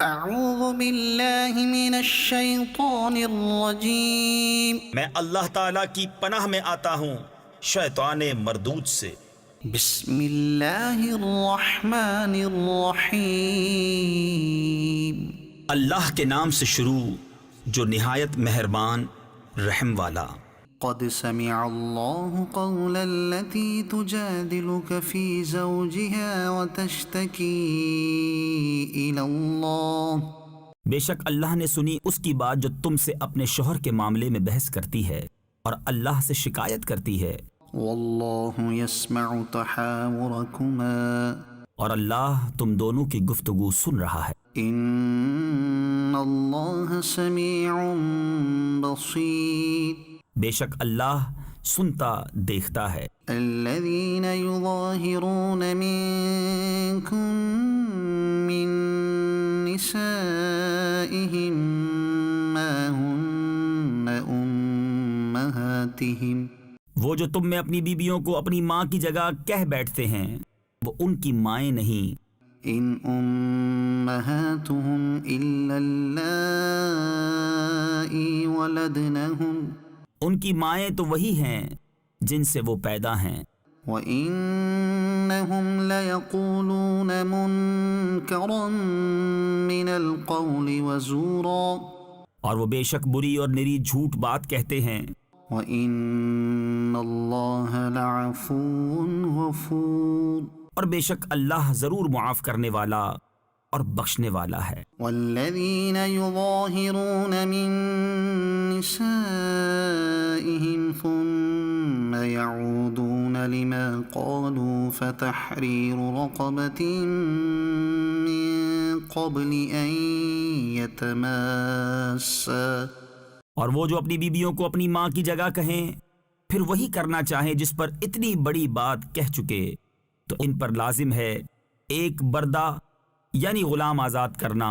اعوذ باللہ من الشیطان الرجیم، میں اللہ تعالیٰ کی پناہ میں آتا ہوں شیطان مردود سے۔ بسم اللہ الرحمن الرحیم، اللہ کے نام سے شروع جو نہایت مہربان رحم والا۔ قد سمع اللہ قول التي تجادلك في زوجها وتشتكي إلى الله، بے شک اللہ نے سنی اس کی بات جو تم سے اپنے شوہر کے معاملے میں بحث کرتی ہے اور اللہ سے شکایت کرتی ہے، واللہ يسمع تحاوركما، اور اللہ تم دونوں کی گفتگو سن رہا ہے۔ ان اللہ سمیع بصیر، بے شک اللہ سنتا دیکھتا ہے۔ الذین یظاہرون منکم من نسائہم ما ہن امہاتہم، وہ جو تم میں اپنی بیبیوں کو اپنی ماں کی جگہ کہہ بیٹھتے ہیں وہ ان کی مائیں نہیں، ان امہاتہم الا اللائی ولدنہم، ان کی مائیں تو وہی ہیں جن سے وہ پیدا ہیں، وَإِنَّهُمْ لَيَقُولُونَ مُنْكَرًا مِنَ الْقَوْلِ وَزُورًا، اور وہ بے شک بری اور نری جھوٹ بات کہتے ہیں، وَإِنَّ اللَّهَ لَعَفُوٌّ غَفُورٌ، اور بے شک اللہ ضرور معاف کرنے والا اور بخشنے والا ہے۔ وَالَّذِينَ يُظَاهِرُونَ مِن نِّسَائِهِمْ ثُمَّ يَعُودُونَ لِمَا قَالُوا فَتَحْرِيرُ رَقَبَةٍ مِّن قَبْلِ أَن يَتَمَاسَّا، اور وہ جو اپنی بیبیوں کو اپنی ماں کی جگہ کہیں پھر وہی کرنا چاہیں جس پر اتنی بڑی بات کہہ چکے، تو ان پر لازم ہے ایک بردہ یعنی غلام آزاد کرنا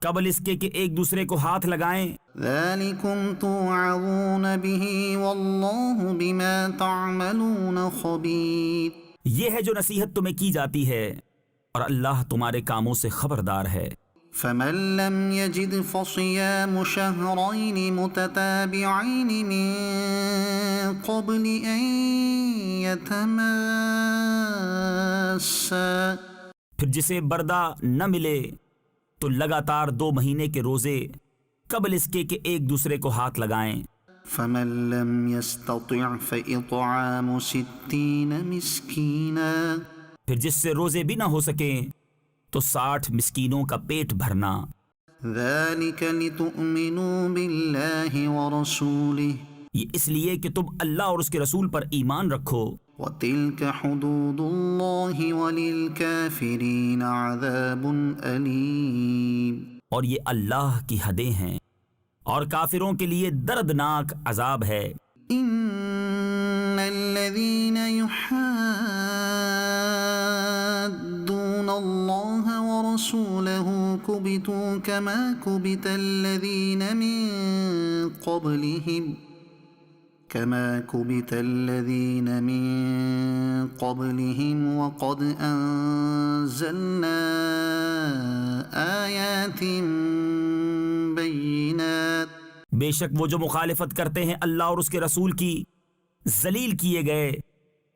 قبل اس کے کہ ایک دوسرے کو ہاتھ لگائیں۔ ذَلِكُمْ تُوعَظُونَ بِهِ وَاللَّهُ بِمَا تَعْمَلُونَ خَبِيرٌ، یہ ہے جو نصیحت تمہیں کی جاتی ہے اور اللہ تمہارے کاموں سے خبردار ہے۔ فَمَن لَّمْ يَجِدْ فَصِيَامُ شَهْرَيْنِ مُتَتَابِعَيْنِ مِن قَبْلِ أَن يَتَمَاسَّا، پھر جسے بردہ نہ ملے تو لگاتار 2 مہینے کے روزے قبل اس کے کہ ایک دوسرے کو ہاتھ لگائیں۔ فَمَن لَّمْ يَسْتَطِعْ فَإِطْعَامُ 60 مِسْكِينًا، پھر جس سے روزے بھی نہ ہو سکیں تو 60 مسکینوں کا پیٹ بھرنا۔ ذَلِكَ لِتُؤْمِنُوا بِاللَّهِ وَرَسُولِهِ، یہ اس لیے کہ تم اللہ اور اس کے رسول پر ایمان رکھو، وَتِلْكَ حُدُودُ اللَّهِ وَلِلْكَافِرِينَ عَذَابٌ أَلِيمٌ، اور یہ اللہ کی حدیں ہیں اور کافروں کے لیے دردناک عذاب ہے۔ إِنَّ الَّذِينَ يُحَادُّونَ اللَّهَ وَرَسُولَهُ كُبِتُوا كَمَا كُبِتَ الَّذِينَ مِن قَبْلِهِمْ وَقَدْ أَنزَلْنَا آيَاتٍ بَيِّنَاتٍ، بے شک وہ جو مخالفت کرتے ہیں اللہ اور اس کے رسول کی ذلیل کیے گئے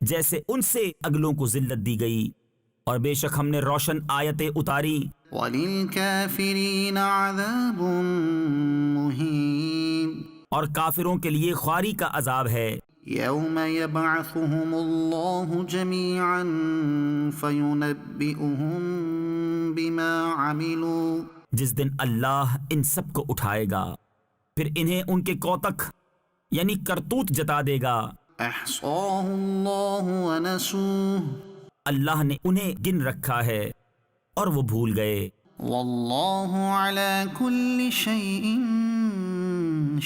جیسے ان سے اگلوں کو ذلت دی گئی، اور بے شک ہم نے روشن آیتیں اتاری۔ وَلِلْكَافِرِينَ عَذَابٌ مُّهِينٌ، اور کافروں کے لیے خواری کا عذاب ہے۔ يَوْمَ يَبْعَثُهُمُ اللَّهُ جَمِيعًا فَيُنَبِّئُهُم بِمَا عَمِلُوا، جس دن اللہ ان سب کو اٹھائے گا پھر انہیں ان کے کوتک یعنی کرتوت جتا دے گا۔ أَحْصَاهُ اللَّهُ وَنَسُوهُ، اللہ نے انہیں گن رکھا ہے اور وہ بھول گئے۔ وَاللَّهُ عَلَى كُلِّ شَيْءٍ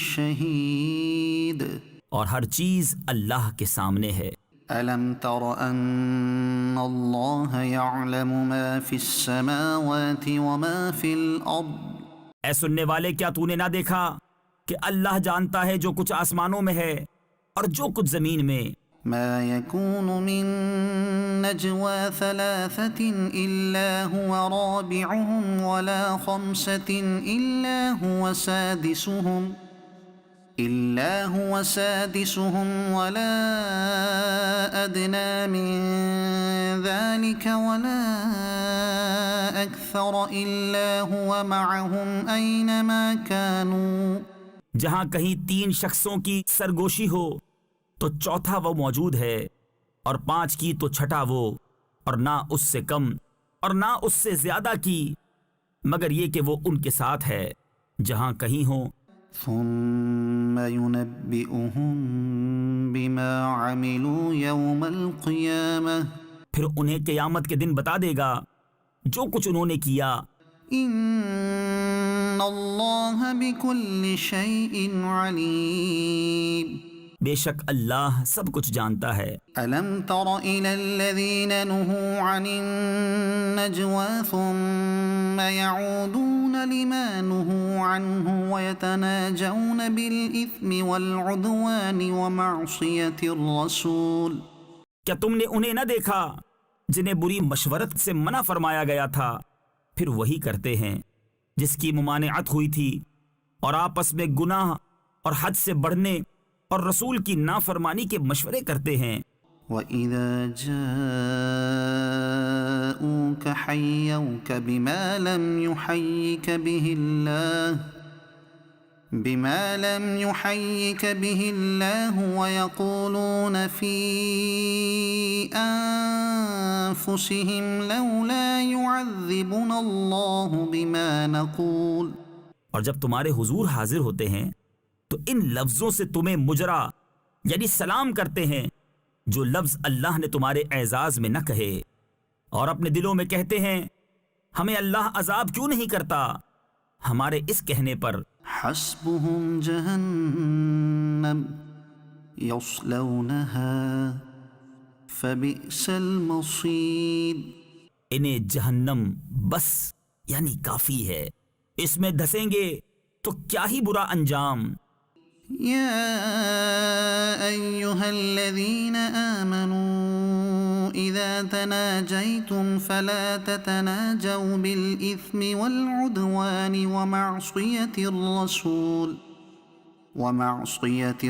شَهِيدٌ، اور ہر چیز اللہ کے سامنے ہے۔ أَلَمْ تَرَ أَنَّ اللَّهَ يَعْلَمُ مَا فِي السَّمَاوَاتِ وَمَا فِي الْأَرْضِ، اے سننے والے کیا تو نے نہ دیکھا کہ اللہ جانتا ہے جو کچھ آسمانوں میں ہے اور جو کچھ زمین میں، ما يكون من نجوى ثلاثة إلا هو رابعهم ولا خمسة إلا هو سادسهم ولا أدنى من ذلك ولا أكثر إلا هو معهم أينما كانوا. جہاں کہیں 3 شخصوں کی سرگوشی ہو تو چوتھا وہ موجود ہے، اور 5 کی تو چھٹا وہ، اور نہ اس سے کم اور نہ اس سے زیادہ کی، مگر یہ کہ وہ ان کے ساتھ ہے جہاں کہیں ہوں. ثم ينبئهم بما عملوا يوم القيامة. پھر انہیں قیامت کے دن بتا دے گا جو کچھ انہوں نے کیا. ان اللہ بكل شيء علیم. بے شک اللہ سب کچھ جانتا ہے. الم تر الى الذين نهوا عن النجوى ثم يعودون لما نهوا عنه ويتناجون بالإثم والعدوان ومعصية الرسول. کیا تم نے انہیں نہ دیکھا جنہیں بری مشورت سے منع فرمایا گیا تھا، پھر وہی کرتے ہیں جس کی ممانعت ہوئی تھی، اور آپس میں گناہ اور حد سے بڑھنے اور رسول کی نافرمانی کے مشورے کرتے ہیں. وَإِذَا جَاءُوكَ حَيَّوْكَ بِمَا لَمْ يُحَيِّكَ بِهِ اللَّهُ وَيَقُولُونَ فِي أَنفُسِهِمْ لَوْلَا يُعَذِّبُنَا اللَّهُ بِمَا نَقُولُ. اور جب تمہارے حضور حاضر ہوتے ہیں تو ان لفظوں سے تمہیں مجرا یعنی سلام کرتے ہیں جو لفظ اللہ نے تمہارے اعزاز میں نہ کہے، اور اپنے دلوں میں کہتے ہیں ہمیں اللہ عذاب کیوں نہیں کرتا ہمارے اس کہنے پر. حسبهم جہنم یصلونها فبئس المصیر. انہیں جہنم بس یعنی کافی ہے، اس میں دھسیں گے تو کیا ہی برا انجام. يا أيها الذين آمنوا إذا تناجيتم فلا تتناجوا بالإثم والعدوان ومعصية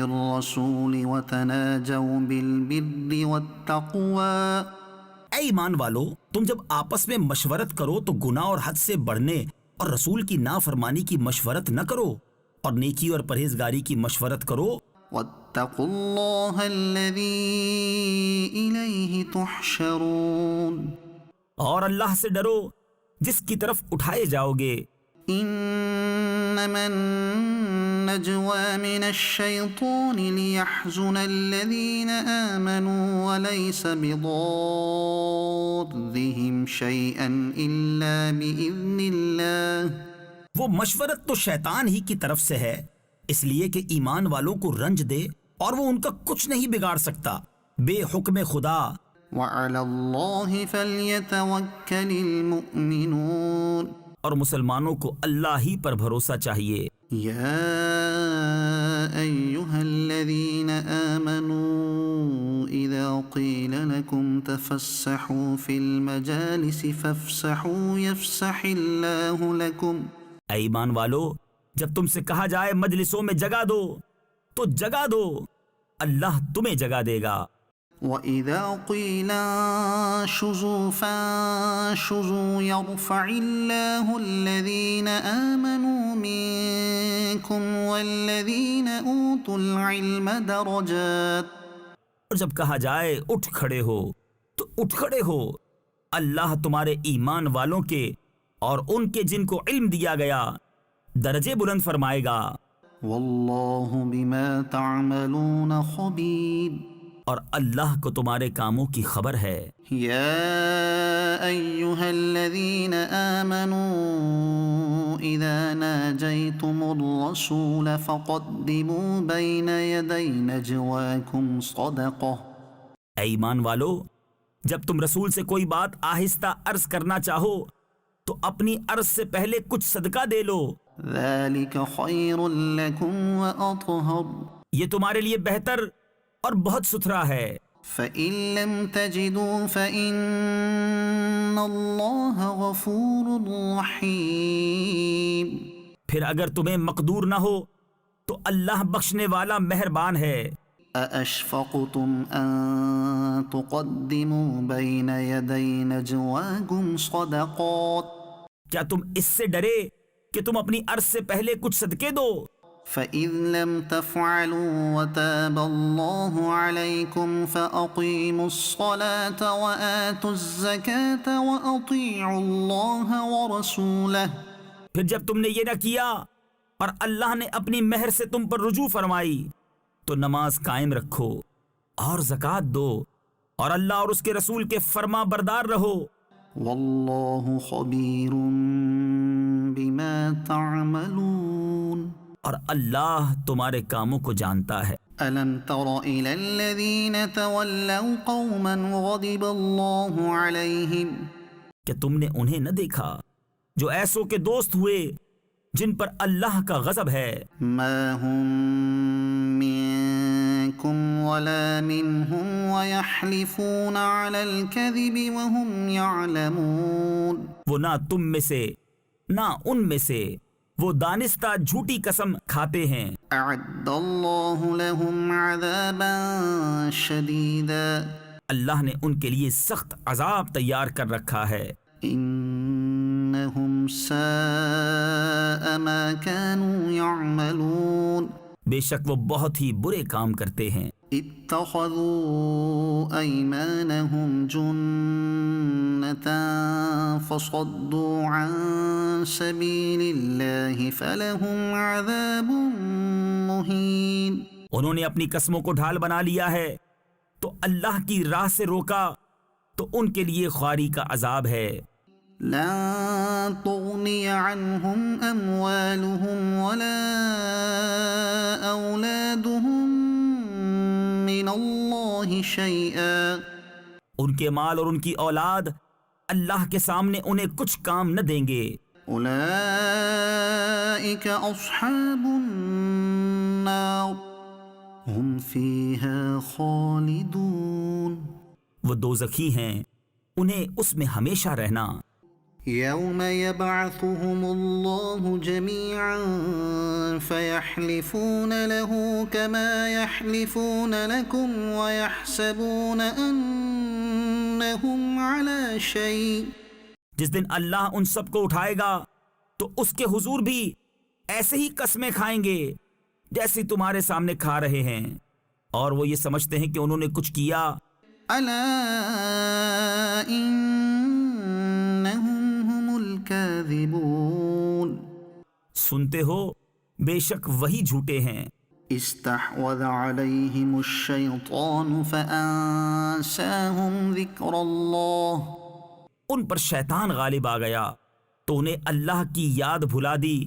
الرسول وتناجوا بالبر والتقوى. اے ایمان والو، تم جب آپس میں مشورت کرو تو گناہ اور حد سے بڑھنے اور رسول کی نافرمانی کی مشورت نہ کرو، اور نیکی اور پرہیزگاری کی مشورت کرو. واتقوا اللہ الذی الیہ تحشرون. اور اللہ سے ڈرو جس کی طرف اٹھائے جاؤ گے. انما النجوى من الشیطان لیحزن الذین آمنوا وليس بضارهم شیئا الا بإذن اللہ. وہ مشورت تو شیطان ہی کی طرف سے ہے، اس لیے کہ ایمان والوں کو رنج دے، اور وہ ان کا کچھ نہیں بگاڑ سکتا بے حکم خدا. وعلى الله فليتوكل المؤمنون. اور مسلمانوں کو اللہ ہی پر بھروسہ چاہیے. یا ایھا الذین آمنوا اذا قیل لکم تفسحوا فی المجالس فافسحوا یفسح اللہ لکم. اے ایمان والو، جب تم سے کہا جائے مجلسوں میں جگہ دو تو جگہ دو، اللہ تمہیں جگہ دے گا. وَإِذَا قِيلَ انشُزُوا فَانشُزُوا يَرْفَعِ اللَّهُ الَّذِينَ آمَنُوا مِنكُمْ وَالَّذِينَ أُوتُوا الْعِلْمَ دَرَجَاتٍ. اور جب کہا جائے اٹھ کھڑے ہو تو اٹھ کھڑے ہو، اللہ تمہارے ایمان والوں کے اور ان کے جن کو علم دیا گیا درجے بلند فرمائے گا. واللہ بما تعملون خبیر. اور اللہ کو تمہارے کاموں کی خبر ہے. یا ایھا الذین آمنوا اذا ناجیتم الرسول فقدموا بین یدی نجواکم صدقہ. اے ایمان والو، جب تم رسول سے کوئی بات آہستہ عرض کرنا چاہو تو اپنی عرض سے پہلے کچھ صدقہ دے لو. ذلک خیر لکم واطہر. یہ تمہارے لیے بہتر اور بہت ستھرا ہے۔ فَإِن لَّمْ تَجِدُوا فَإِنَّ اللَّهَ غَفُورٌ رَّحِيمٌ۔ پھر اگر تمہیں مقدور نہ ہو تو اللہ بخشنے والا مہربان ہے۔ أَأَشْفَقْتُمْ أَن تُقَدِّمُوا بَيْنَ يَدَيْ نَجْوَاكُمْ صَدَقَاتٍ کیا تم اس سے ڈرے کہ تم اپنی عرض سے پہلے کچھ صدقے دو؟ فَإِذْ لَمْ تَفْعَلُوا وَتَابَ اللَّهُ عَلَيْكُمْ فَأَقِيمُوا الصَّلَاةَ وَآتُوا الزَّكَاةَ وَأَطِيعُوا اللَّهَ وَرَسُولَهُ۔ پھر جب تم نے یہ نہ کیا اور اللہ نے اپنی مہر سے تم پر رجوع فرمائی تو نماز قائم رکھو اور زکوٰۃ دو اور اللہ اور اس کے رسول کے فرما بردار رہو۔ وَاللَّهُ خَبِيرٌ بِمَا تَعْمَلُونَ۔ اور اللہ تمہارے کاموں کو جانتا ہے۔ أَلَمْ تَرَ إِلَى الَّذِينَ تَوَلَّوْا قَوْمًا غَضِبَ اللَّهُ عَلَيْهِمْ۔ کہ تم نے انہیں نہ دیکھا جو ایسوں کے دوست ہوئے جن پر اللہ کا غضب ہے؟ مَا هُم مِّنكُمْ وَلَا مِنْهُمْ وَيَحْلِفُونَ عَلَى الْكَذِبِ وَهُمْ يَعْلَمُونَ۔ وہ نہ تم میں سے نہ ان میں سے، وہ دانستہ جھوٹی قسم کھاتے ہیں۔ أَعَدَّ اللَّهُ لَهُمْ عَذَابًا شَدِيدًا۔ اللہ نے ان کے لیے سخت عذاب تیار کر رکھا ہے۔ إِنَّهُمْ سَاءَ مَا كَانُوا يَعْمَلُونَ۔ بے شک وہ بہت ہی برے کام کرتے ہیں۔ اتخذوا أيمانهم جنة فصدوا عن سبيل الله فلهم عذاب مهين۔ انہوں نے اپنی قسموں کو ڈھال بنا لیا ہے تو اللہ کی راہ سے روکا تو ان کے لیے خواری کا عذاب ہے۔ لن تغني عنهم أموالهم ولا أولادهم من الله شيئا۔ ان کے مال اور ان کی اولاد اللہ کے سامنے انہیں کچھ کام نہ دیں گے۔ أولئك أصحاب النار هم فيها خالدون۔ وہ دوزخی ہیں، انہیں اس میں ہمیشہ رہنا۔ يوم يبعثهم الله جميعا فيحلفون له كما يحلفون لكم ويحسبون أنهم على شيء۔ جس دن اللہ ان سب کو اٹھائے گا تو اس کے حضور بھی ایسے ہی قسمیں کھائیں گے جیسے تمہارے سامنے کھا رہے ہیں، اور وہ یہ سمجھتے ہیں کہ انہوں نے کچھ کیا۔ ألا إنهم هم الكاذبون۔ سنتے ہو بے شک وہی جھوٹے ہیں۔ استحوذ عليهم الشيطان فأنساهم ذكر الله۔ ان پر شیطان غالب آ گیا تو انہیں اللہ کی یاد بھلا دی۔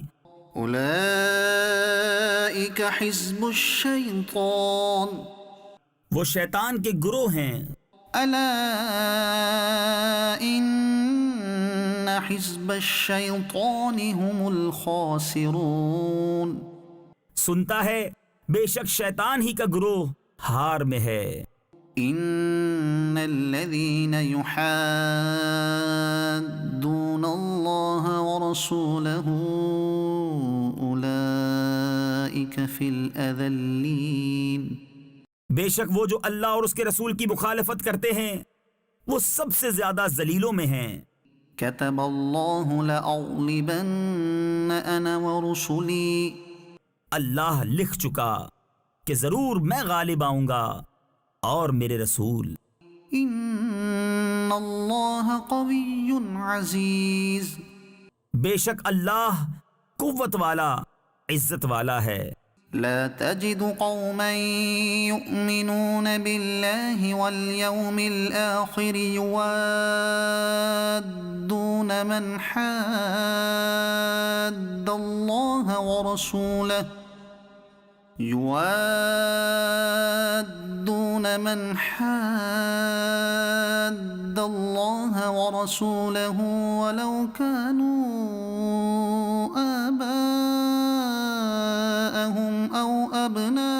أولئك حزب الشيطان۔ وہ شیطان کے گروہ ہیں۔ ألا إن حزب الشيطان هم الخاسرون۔ سنتا ہے بے شک شیطان ہی کا گروہ ہار میں ہے۔ إن الذين يحادون الله ورسوله أولئك في الأذلين۔ بے شک وہ جو اللہ اور اس کے رسول کی مخالفت کرتے ہیں وہ سب سے زیادہ ذلیلوں میں ہیں۔ كتب الله لأغلبن أنا ورسلي۔ اللہ لکھ چکا کہ ضرور میں غالب آؤں گا اور میرے رسول۔ إن الله قوي عزيز۔ بے شک اللہ قوت والا عزت والا ہے۔ لا تجد قوما يؤمنون بالله واليوم الآخر يوادون من حاد الله ورسوله ولو كانوا آباءهم أو أبناءهم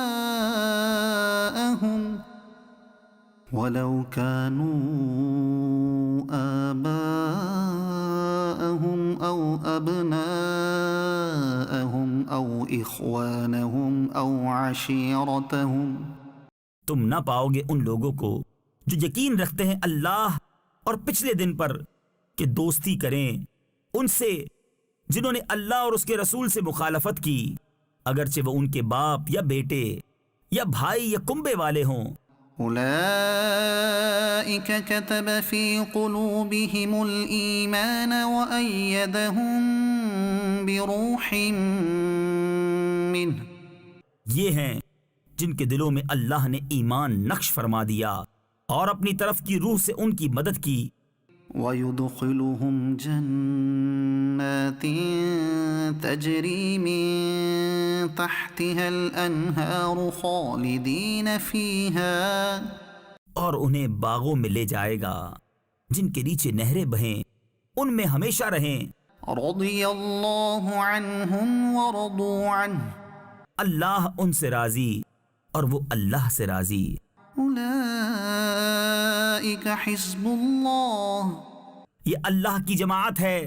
ولو كانوا آباءهم أو أبناءهم أو إخوانهم أو عشيرتهم. تم نہ پاؤ گے ان لوگوں کو جو یقین رکھتے ہیں اللہ اور پچھلے دن پر کہ دوستی کریں ان سے جنہوں نے اللہ اور اس کے رسول سے مخالفت کی، اگرچہ وہ ان کے باپ یا بیٹے یا بھائی یا کنبے والے ہوں. أولئك كتب في قلوبهم الإيمان وأيدهم بروح منه. یہ ہیں جن کے دلوں میں اللہ نے ایمان نقش فرما دیا اور اپنی طرف کی روح سے ان کی مدد کی. ويدخلهم جنات تجري من تحتها الأنهار خالدين فيها. اور انہیں باغوں میں لے جائے گا جن کے نیچے نہریں بہیں، ان میں ہمیشہ رہیں. رضي الله عنهم ورضوا عنه. اللہ ان سے راضی اور وہ اللہ سے راضی. أولئك حزب الله. یہ اللہ کی جماعت ہے.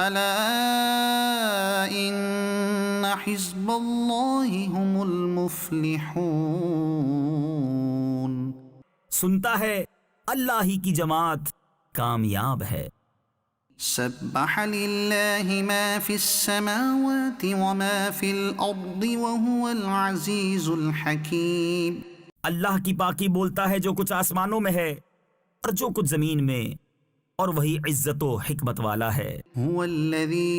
ألا إن حزب الله هم المفلحون. سنتا ہے اللہ ہی کی جماعت کامیاب ہے. سبح لله ما في السماوات وما في الأرض وهو العزيز الحكيم. اللہ کی پاکی بولتا ہے جو کچھ آسمانوں میں ہے اور جو کچھ زمین میں، اور وہی عزت و حکمت والا ہے. هو الذي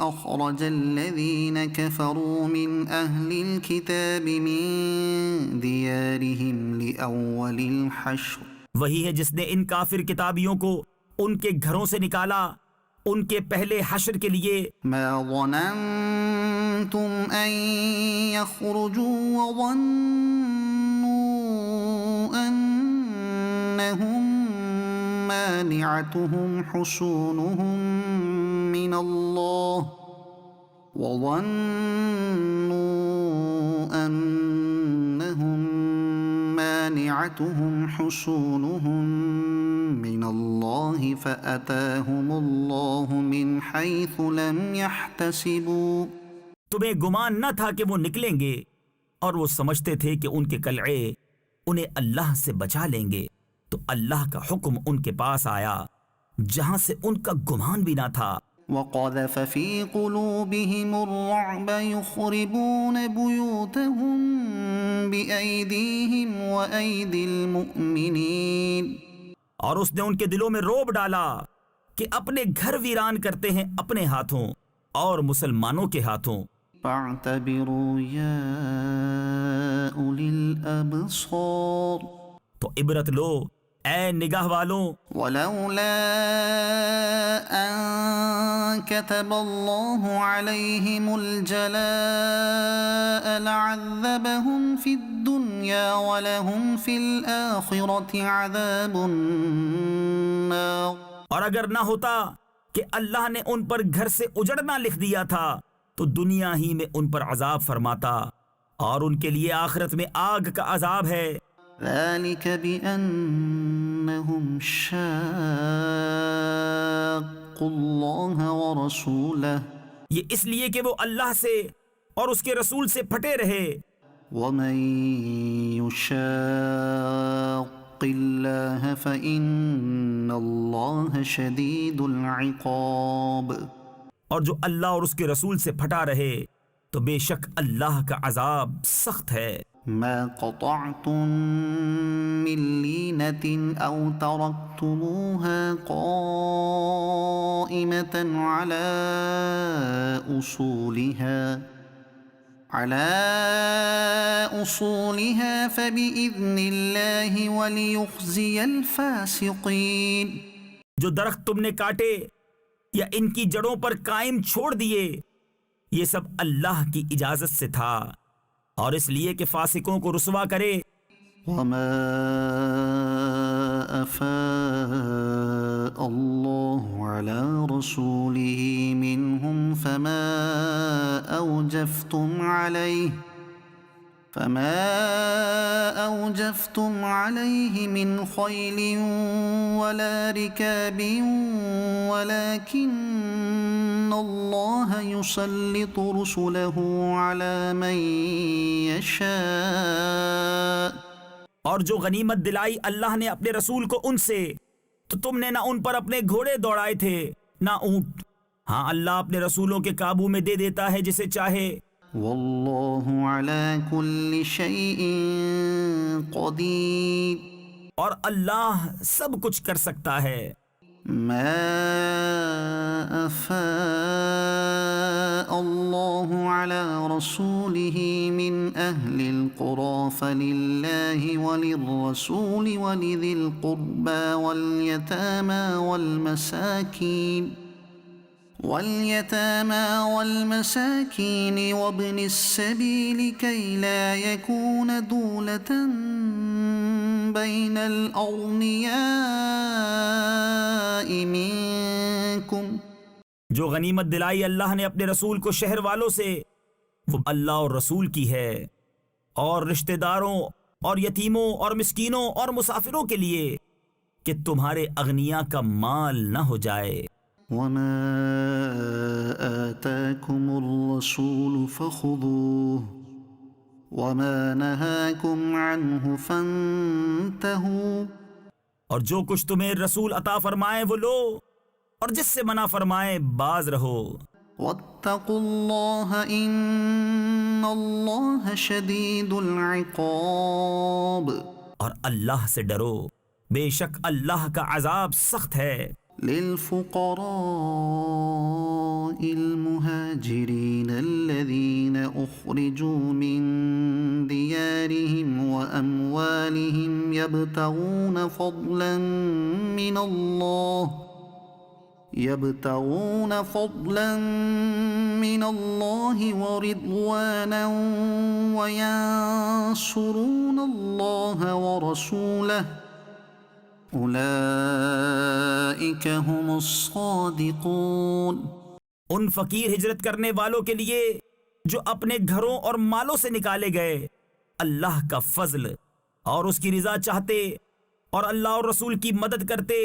أخرج الذين كفروا من أهل الكتاب من ديارهم لأول الحشر. وہی ہے جس نے ان کافر کتابیوں کو ان کے گھروں سے نکالا ان کے پہلے حشر کے لیے. ما ظننتم أن يخرجوا وظنوا أنهم مانعتهم حصونهم من الله مانعتهم حصونهم من الله فأتاهم الله من حيث لم يحتسبوا. تمہیں گمان نہ تھا کہ وہ نکلیں گے، اور وہ سمجھتے تھے کہ ان کے قلعے انہیں اللہ سے بچا لیں گے، تو اللہ کا حکم ان کے پاس آیا جہاں سے ان کا گمان بھی نہ تھا. وقذف في قلوبهم الرعب يخربون بيوتهم بأيديهم وأيدي المؤمنين. اور اس نے ان کے دلوں میں روب ڈالا کہ اپنے گھر ویران کرتے ہیں اپنے ہاتھوں اور مسلمانوں کے ہاتھوں. فاعتبروا يا أولي الأبصار. تو عبرت لو اے نگاہ والوں. ولولا أن كتب الله عليهم الجلاء لعذبهم في الدنيا ولهم في الآخرة عذاب النار. اور اگر نہ ہوتا کہ اللہ نے ان پر گھر سے اجڑنا لکھ دیا تھا تو دنیا ہی میں ان پر عذاب فرماتا، اور ان کے لیے آخرت میں آگ کا عذاب ہے. ذلك بأنهم شاقوا الله ورسوله. یہ اس لیے کہ وہ اللہ سے اور اس کے رسول سے پھٹے رہے. ومن يشاق الله فإن الله شديد العقاب. اور جو اللہ اور اس کے رسول سے پھٹا رہے تو بے شک اللہ کا عذاب سخت ہے. ما قطعتم من لينة أو تركتموها قائمة على أصولها فبإذن الله وليخزي الفاسقين. جو درخت تم نے کاٹے یا ان کی جڑوں پر قائم چھوڑ دیے، یہ سب اللہ کی اجازت سے تھا، اور اس لیے کہ فاسقوں کو رسوا کرے. وما أفاء الله على رسوله منهم فما أوجفتم عليه فما أوجفتم عليه من خيل ولا ركاب ولكن الله يسلط رسله على من يشاء. اور جو غنیمت دلائی اللہ نے اپنے رسول کو ان سے، تو تم نے نہ ان پر اپنے گھوڑے دوڑائے تھے نہ اونٹ. ہاں اللہ اپنے رسولوں کے قابو میں دے دیتا ہے جسے چاہے. واللہ علی کل شیء قدیر. اور اللہ سب کچھ کر سکتا ہے. ما أفاء الله على رسوله من أهل القرى فلله وللرسول ولذي القربى واليتامى والمساكين وابن السبيل كي لا يكون دولة بين الأغنياء منكم. جو غنیمت دلائی اللہ نے اپنے رسول کو شہر والوں سے، وہ اللہ اور رسول کی ہے، اور رشتہ داروں اور یتیموں اور مسکینوں اور مسافروں کے لیے کہ تمہارے اغنیاء کا مال نہ ہو جائے. وما آتاكم الرسول فخذوه وما نهاكم عنه فانتهوا. اور جو کچھ تمہیں رسول عطا فرمائے وہ لو، اور جس سے منع فرمائے باز رہو. واتقوا الله ان الله شديد العقاب. اور اللہ سے ڈرو، بے شک اللہ کا عذاب سخت ہے. للفقراء المهاجرين الذين أخرجوا من ديارهم وأموالهم يبتغون فضلا من الله ورضوانا وينصرون الله ورسوله اولئک هم الصادقون. ان فقیر ہجرت کرنے والوں کے لیے جو اپنے گھروں اور مالوں سے نکالے گئے اللہ کا فضل اور اس کی رضا چاہتے اور اللہ اور رسول کی مدد کرتے،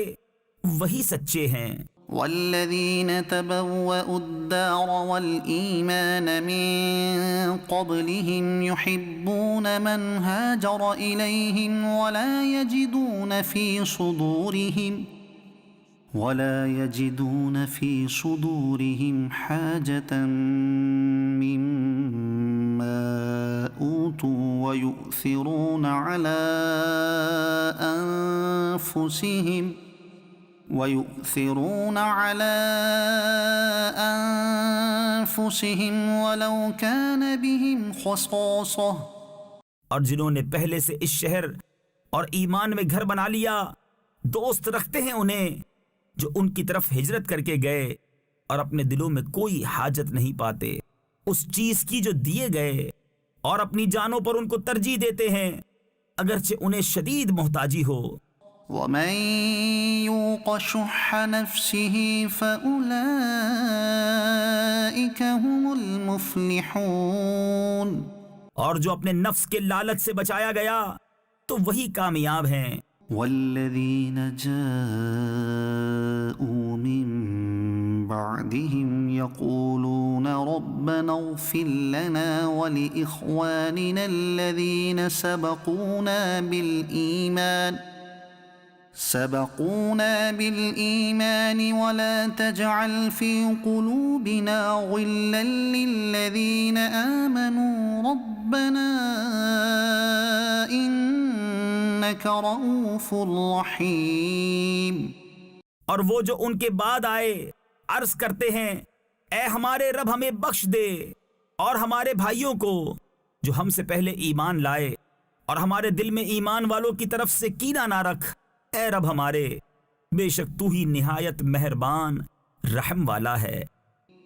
وہی سچے ہیں. والذین تبوأوا الدار والإيمان من قبلهم يحبون من هاجر إليهم ولا يجدون في صدورهم حاجة مما أوتوا ويؤثرون على أنفسهم ولو كان بهم خصاصة. اور جنہوں نے پہلے سے اس شہر اور ایمان میں گھر بنا لیا، دوست رکھتے ہیں انہیں جو ان کی طرف ہجرت کر کے گئے، اور اپنے دلوں میں کوئی حاجت نہیں پاتے اس چیز کی جو دیے گئے، اور اپنی جانوں پر ان کو ترجیح دیتے ہیں اگرچہ انہیں شدید محتاجی ہو. ومن يوق شح نفسه فأولئك هم المفلحون. اور جو اپنے نفس کے لالچ سے بچایا گیا تو وہی کامیاب ہیں. والذین جاءوا من بعدهم يقولون ربنا اغفر لنا ولإخواننا الذين سبقونا بالإيمان ولا تجعل في قلوبنا غلا للذين آمنوا ربنا إنك رؤوف رحيم. اور وہ جو ان کے بعد آئے عرض کرتے ہیں اے ہمارے رب ہمیں بخش دے، اور ہمارے بھائیوں کو جو ہم سے پہلے ایمان لائے، اور ہمارے دل میں ایمان والوں کی طرف سے کینہ نہ رکھ اے رب ہمارے، بے شک تو ہی نہایت مہربان رحم والا ہے.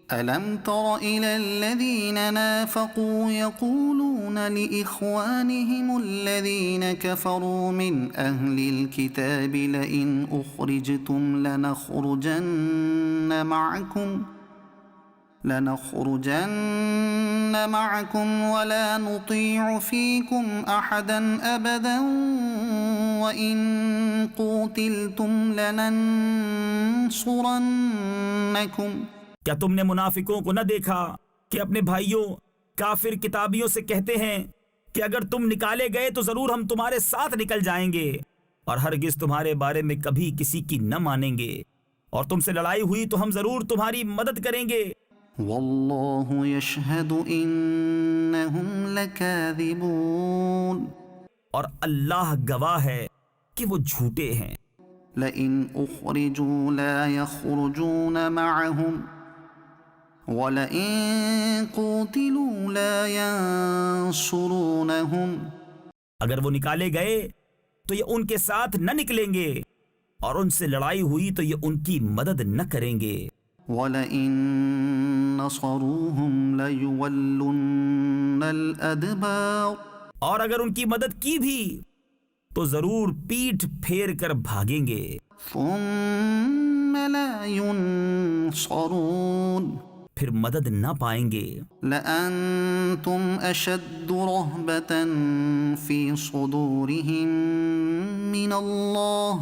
ألم تر إلى الذين نافقوا يقولون لإخوانهم الذين كفروا من أهل الكتاب لئن أخرجتم لنخرجن معكم ولا نطيع فيكم أحدا أبدا وإن قوتلتم لننصرنكم. کیا تم نے منافقوں کو نہ دیکھا کہ اپنے بھائیوں کافر کتابیوں سے کہتے ہیں کہ اگر تم نکالے گئے تو ضرور ہم تمہارے ساتھ نکل جائیں گے اور ہرگز تمہارے بارے میں کبھی کسی کی نہ مانیں گے اور تم سے لڑائی ہوئی تو ہم ضرور تمہاری مدد کریں گے. والله يشهد إنهم لكاذبون. اور اللہ گواہ ہے کہ وہ جھوٹے ہیں. لئن أخرجوا لا يخرجون معهم ولئن قوتلوا لا ينصرونهم. اگر وہ نکالے گئے تو یہ ان کے ساتھ نہ نکلیں گے اور ان سے لڑائی ہوئی تو یہ ان کی مدد نہ کریں گے. وَلَئِن نَصَرُوهُمْ لَيُوَلُّنَّ الْأَدْبَارَ. اور اگر ان کی مدد کی بھی تو ضرور پیٹھ پھیر کر بھاگیں گے. ثُمَّ لَا يُنصَرُونَ. پھر مدد نہ پائیں گے. لَأَنْتُمْ أَشَدُّ رَهْبَةً فِي صُدُورِهِمْ مِنَ اللَّهِ.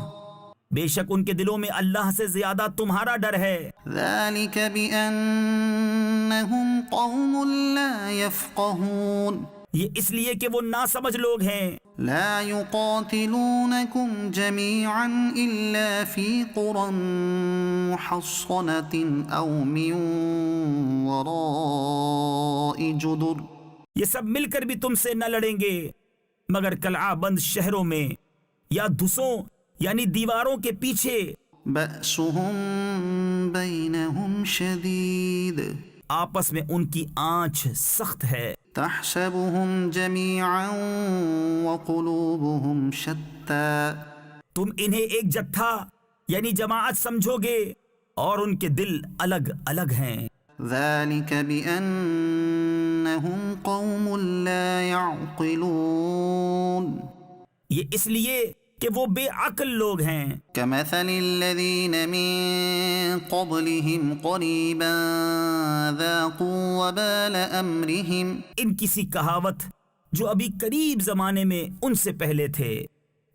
بے شک ان کے دلوں میں اللہ سے زیادہ تمہارا ڈر ہے. ذَلِكَ بِأَنَّهُمْ قَوْمٌ لَا يَفْقَهُونَ. یہ اس لیے کہ وہ ناسمجھ لوگ ہیں. لا يقاتلونكم جميعا إلا في قرى محصنة أو من وراء جدر. یہ سب مل کر بھی تم سے نہ لڑیں گے مگر قلعہ بند شہروں میں یا دھسوں یعنی دیواروں کے پیچھے. بأسهم بينهم شديد. آپس میں ان کی آنچ سخت ہے. تحسبهم جميعا وقلوبهم شتى. تم انہیں ایک جتھا یعنی جماعت سمجھو گے اور ان کے دل الگ الگ ہیں. ذلك بأنهم قوم لا يعقلون. یہ اس لیے کہ وہ بے عقل لوگ ہیں. كمثل الذين من قبلهم قريبا ذاقوا وبال أمرهم. ان کی سی کہاوت جو ابھی قریب زمانے میں ان سے پہلے تھے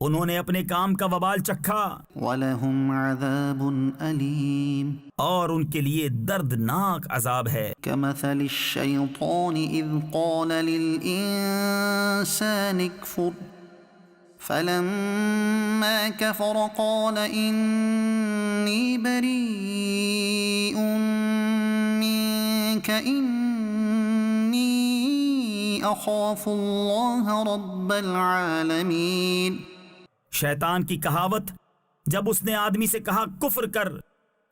انہوں نے اپنے کام کا وبال چکھا. وَلَهُمْ عَذَابٌ أَلِيمٌ. اور ان کے لیے دردناک عذاب ہے. كمثل الشيطان إذ قال للإنسان اكفر فلما كفر قال إني بريء منك إني أخاف الله رب العالمين. شیطان کی کہاوت جب اس نے آدمی سے کہا کفر کر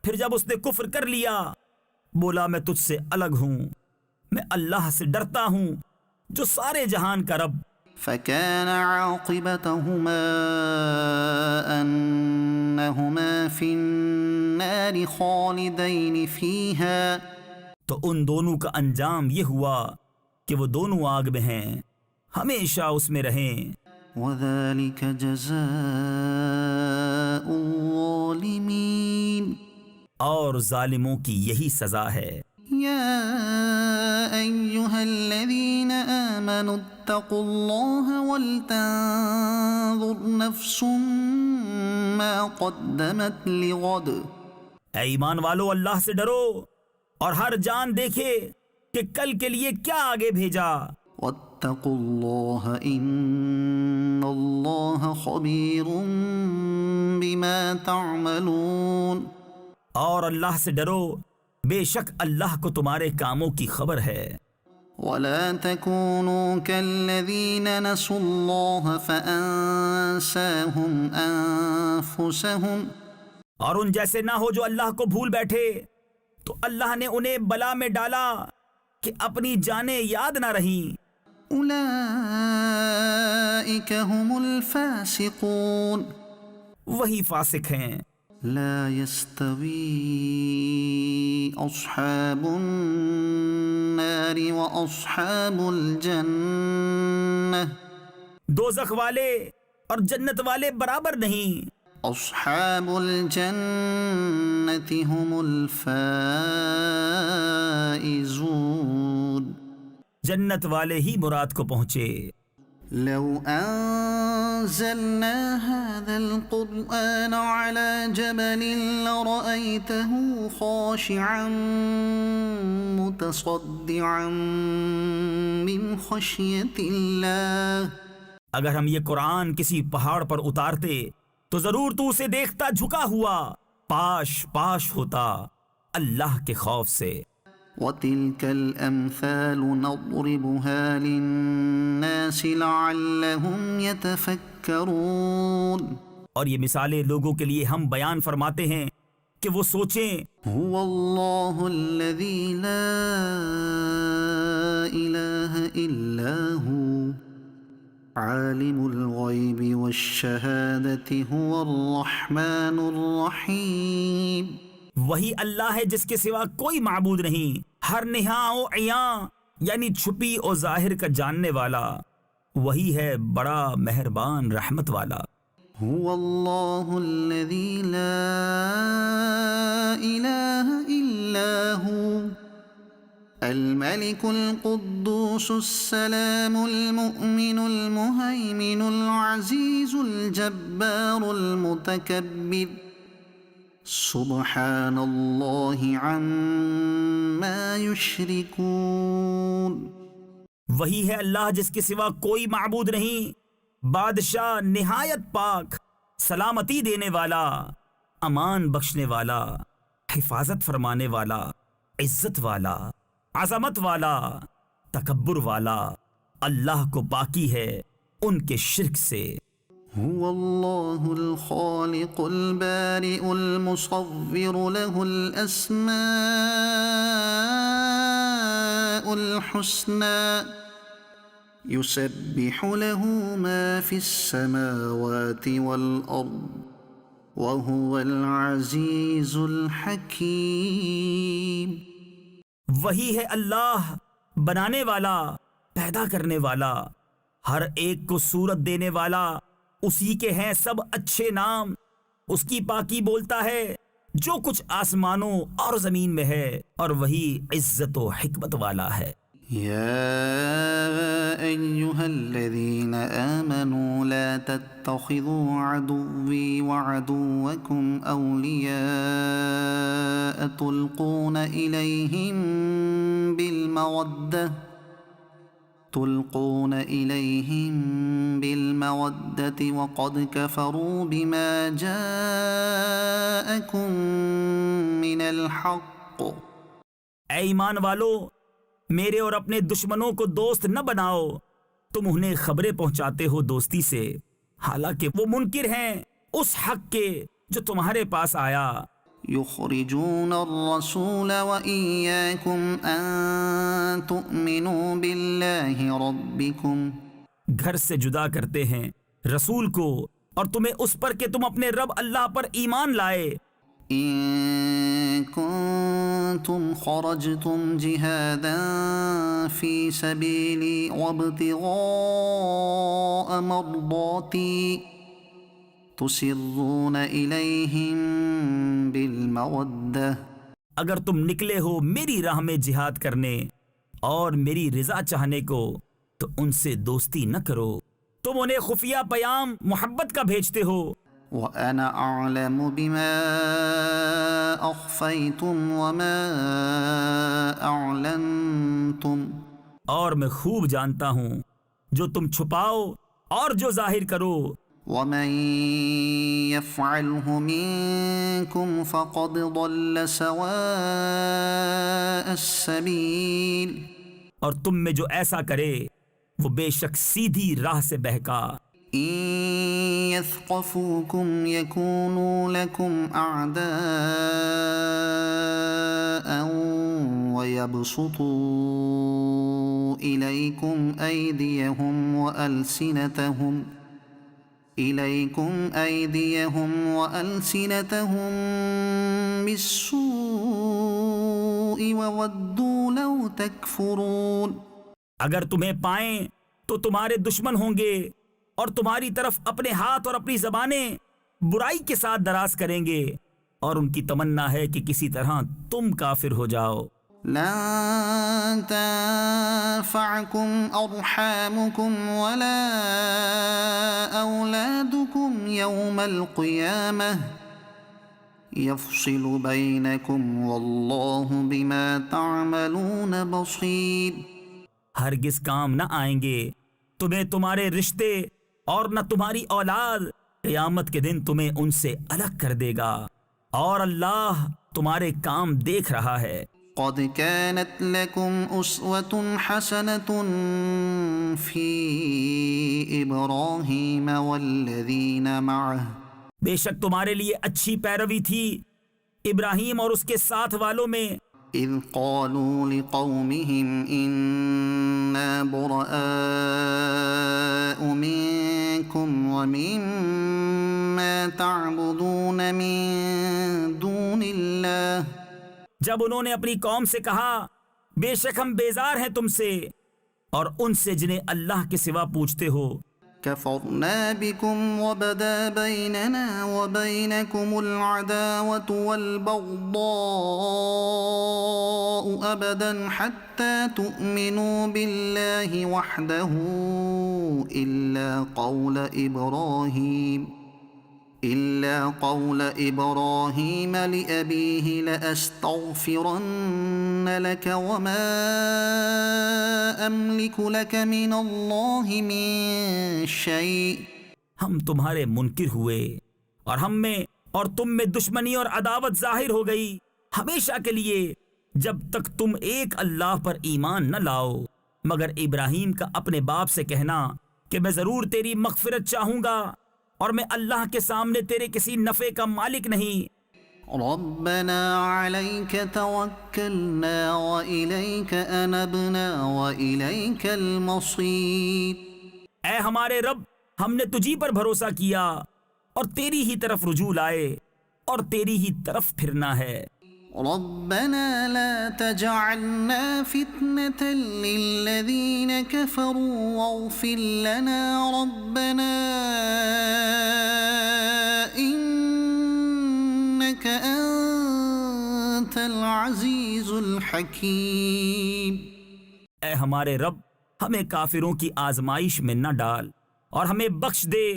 پھر جب اس نے کفر کر لیا بولا میں تجھ سے الگ ہوں میں اللہ سے ڈرتا ہوں جو سارے جہان کا رب. فكان عاقبتهما أنهما في النار خالدين فيها. تو ان دونوں کا انجام یہ ہوا کہ وہ دونوں آگ میں ہیں ہمیشہ اس میں رہیں. وذلك جزاء الظالمين. اور ظالموں کی یہی سزا ہے. يا أيها الذين آمنوا اتقوا الله ولتنظر نفس ما قدمت لغد. اے ایمان والو اللہ سے ڈرو اور ہر جان دیکھے کہ کل کے لیے کیا آگے بھیجا. واتقوا الله إن الله خبير بما تعملون. اور اللہ سے ڈرو بے شک اللہ کو تمہارے کاموں کی خبر ہے. ولا تكونوا كالذين نسوا الله فأنساهم أنفسهم. اور ان جیسے نہ ہو جو اللہ کو بھول بیٹھے تو اللہ نے انہیں بلا میں ڈالا کہ اپنی جانیں یاد نہ رہیں. أولئك هم الفاسقون. وہی فاسق ہیں. لا يستوي أصحاب النار وأصحاب الجنة. دوزخ والے اور جنت والے برابر نہیں. أصحاب الجنة هم الفائزون. جنت والے ہی مراد کو پہنچے۔ لو أنزلنا هذا القرآن على جبل لرأيته خاشعا متصدعا من خشية الله۔ اگر ہم یہ قرآن کسی پہاڑ پر اتارتے تو ضرور تو اسے دیکھتا جھکا ہوا پاش پاش ہوتا اللہ کے خوف سے۔ وتلك الأمثال نضربها للناس لعلهم يتفكرون۔ اور یہ مثالیں لوگوں کے لیے ہم بیان فرماتے ہیں کہ وہ سوچیں۔ هو الله الذي لا إله إلا هو عالم الغيب والشهادة هو الرحمن الرحيم۔ وہی اللہ ہے جس کے سوا کوئی معبود نہیں، ہر نہاں و عیاں یعنی چھپی اور ظاہر کا جاننے والا، وہی ہے بڑا مہربان رحمت والا۔ هو الله الذي لا إله إلا هو الملك القدوس السلام المؤمن المهيمن العزيز الجبار المتكبر سبحان اللہ عما یشرکون۔ وہی ہے اللہ جس کے سوا کوئی معبود نہیں، بادشاہ نہایت پاک، سلامتی دینے والا، امان بخشنے والا، حفاظت فرمانے والا، عزت والا، عظمت والا، تکبر والا۔ اللہ کو پاکی ہے ان کے شرک سے۔ هو اللہ الخالق البارئ المصور له الاسماء الحسنى يسبح له ما في السماوات والارض وهو العزيز الحكيم۔ وہی ہے اللہ بنانے والا، پیدا کرنے والا، ہر ایک کو صورت دینے والا، اسی کے ہیں سب اچھے نام، اس کی پاکی بولتا ہے جو کچھ آسمانوں اور زمین میں ہے، اور وہی عزت و حکمت والا ہے۔ یا ایہا الذین آمنوا لا تتخذوا عدوی وعدوکم اولیاء تلقون إليهم بالمودة وقد كفروا بما جاءكم من الحق۔ اے ایمان والو، میرے اور اپنے دشمنوں کو دوست نہ بناؤ، تم انہیں خبریں پہنچاتے ہو دوستی سے، حالانکہ وہ منکر ہیں اس حق کے جو تمہارے پاس آیا۔ يخرجون الرسول وإياكم أن تؤمنوا بالله ربكم۔ گھر سے جدا کرتے ہیں رسول کو اور تمہیں اس پر کہ تم اپنے رب اللہ پر ایمان لائے۔ إن كنتم خرجتم جهادا في سبيلي وابتغاء مرضاتي تسرون إليهم بالمودة۔ اگر تم نکلے ہو میری راہ میں جہاد کرنے اور میری رضا چاہنے کو تو ان سے دوستی نہ کرو، تم انہیں خفیہ پیام محبت کا بھیجتے ہو۔ وأنا أعلم بما أخفيتم وما أعلنتم۔ اور میں خوب جانتا ہوں جو تم چھپاؤ اور جو ظاہر کرو۔ ومن يفعله منكم فقد ضل سواء السبيل۔ اور تم میں جو ایسا کرے وہ بے شک سیدھی راہ سے بہکا۔ إن يثقفوكم يكونوا لكم أعداء ويبسطوا إليكم أيديهم وألسنتهم بالسوء وودوا لو تكفرون۔ اگر تمہیں پائیں تو تمہارے دشمن ہوں گے اور تمہاری طرف اپنے ہاتھ اور اپنی زبانیں برائی کے ساتھ دراز کریں گے، اور ان کی تمنا ہے کہ کسی طرح تم کافر ہو جاؤ۔ لن تنفعكم أرحامكم ولا أولادكم يوم القيامة يفصل بينكم والله بما تعملون بصير. ہرگز کام نہ آئیں گے تمہیں تمہارے رشتے اور نہ تمہاری اولاد. قیامت کے دن تمہیں ان سے الگ کر دے گا اور اللہ تمہارے کام دیکھ رہا ہے. قد كانت لكم أسوة حسنة في إبراهيم والذين معه بے شک تمہارے لیے اچھی پیروی تھی ابراہیم اور اس کے ساتھ والوں میں إذ قالوا لقومهم إنا براء منكم ومما تعبدون من دون الله. جب انہوں نے اپنی قوم سے کہا بے شک ہم بیزار ہیں تم سے اور ان سے جنہیں اللہ کے سوا پوچھتے ہو. كفرنا بكم وبدا بيننا وبينكم العداوة والبغضاء أبدا حتى تؤمنوا بالله وحده إلا قول إبراهيم لأبيه لأستغفرن لك وما أملك لك من الله من شيء. ہم تمہارے منکر ہوئے اور ہم میں اور تم میں دشمنی اور عداوت ظاہر ہو گئی ہمیشہ کے لیے جب تک تم ایک اللہ پر ایمان نہ لاؤ مگر ابراہیم کا اپنے باپ سے کہنا کہ میں ضرور تیری مغفرت چاہوں گا اور میں اللہ کے سامنے تیرے کسی نفع کا مالک نہیں. ربنا عليك توكلنا وإليك أنبنا وإليك المصير. اے ہمارے رب ہم نے تجھی پر بھروسہ کیا اور تیری ہی طرف رجوع لائے اور تیری ہی طرف پھرنا ہے. ربنا لا تجعلنا فتنة للذين كفروا واغفر لنا ربنا إنك أنت العزيز الحكيم. اے ہمارے رب ہمیں کافروں کی آزمائش میں نہ ڈال اور ہمیں بخش دے.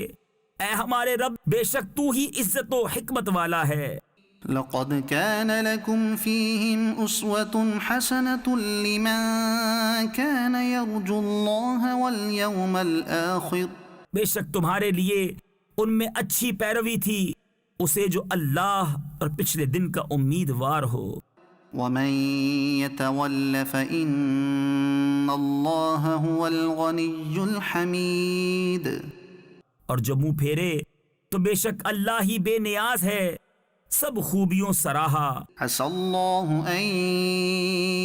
اے ہمارے رب بے شک تو ہی عزت و حکمت والا ہے. لقد كان لكم فيهم أسوة حسنة لمن كان يرجو الله واليوم الآخر. بے شک تمہارے لیے ان میں اچھی پیروی تھی اسے جو اللہ اور پچھلے دن کا امیدوار ہو. ومن يتول فإن الله هو الغني الحميد. اور جو منہ پھیرے تو بے شک اللہ ہی بے نیاز ہے سب خوبیوں سراہا. عسى الله أن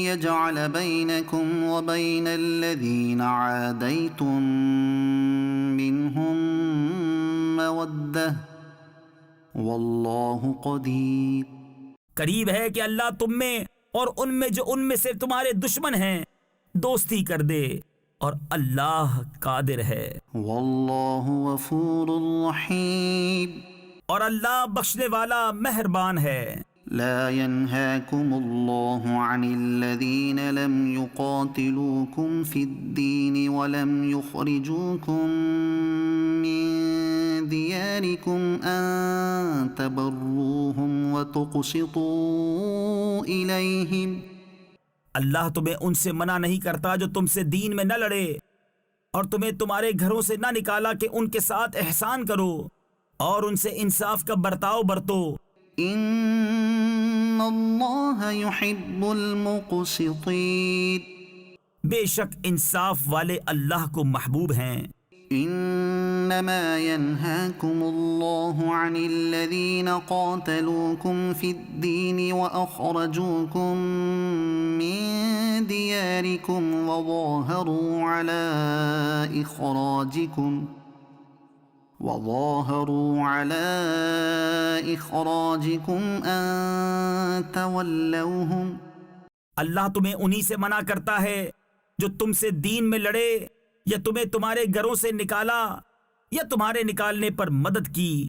يجعل بينكم وبين الذين عاديتم منهم مودة والله قدير. قریب ہے کہ اللہ تم میں اور ان میں جو ان میں سے تمہارے دشمن ہیں دوستی کر دے اور اللہ قادر ہے. والله غفور رحيم. اور اللہ بخشنے والا مہربان ہے. لا ينهاكم الله عن الذين لم يقاتلوكم في الدين ولم يخرجوكم من دياركم أن تبروهم وتقسطوا إليهم. اللہ تمہیں ان سے منع نہیں کرتا جو تم سے دین میں نہ لڑے اور تمہیں تمہارے گھروں سے نہ نکالا کہ ان کے ساتھ احسان کرو اور ان سے انصاف کا برتاؤ برتو. ان اللہ يحب المقسطین. بے شک انصاف والے اللہ کو محبوب ہیں. انما ينهاكم الله عن الذين قاتلوكم في الدين واخرجوكم من دياركم وظاهروا على اخراجكم ان تولوهم. اللہ تمہیں انہی سے منع کرتا ہے جو تم سے دین میں لڑے یا تمہیں تمہارے گھروں سے نکالا یا تمہارے نکالنے پر مدد کی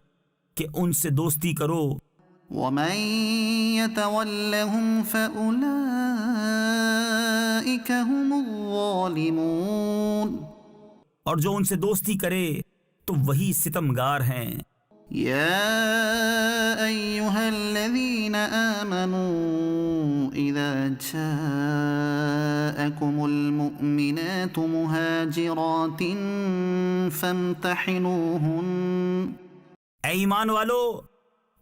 کہ ان سے دوستی کرو ومن يتولهم فأولئك هم الظالمون. اور جو ان سے دوستی کرے تو وہی ستمگار ہیں. يا أيها الذين آمنوا إذا جاءكم المؤمنات مهاجرات فامتحنوهن. اے ایمان والو،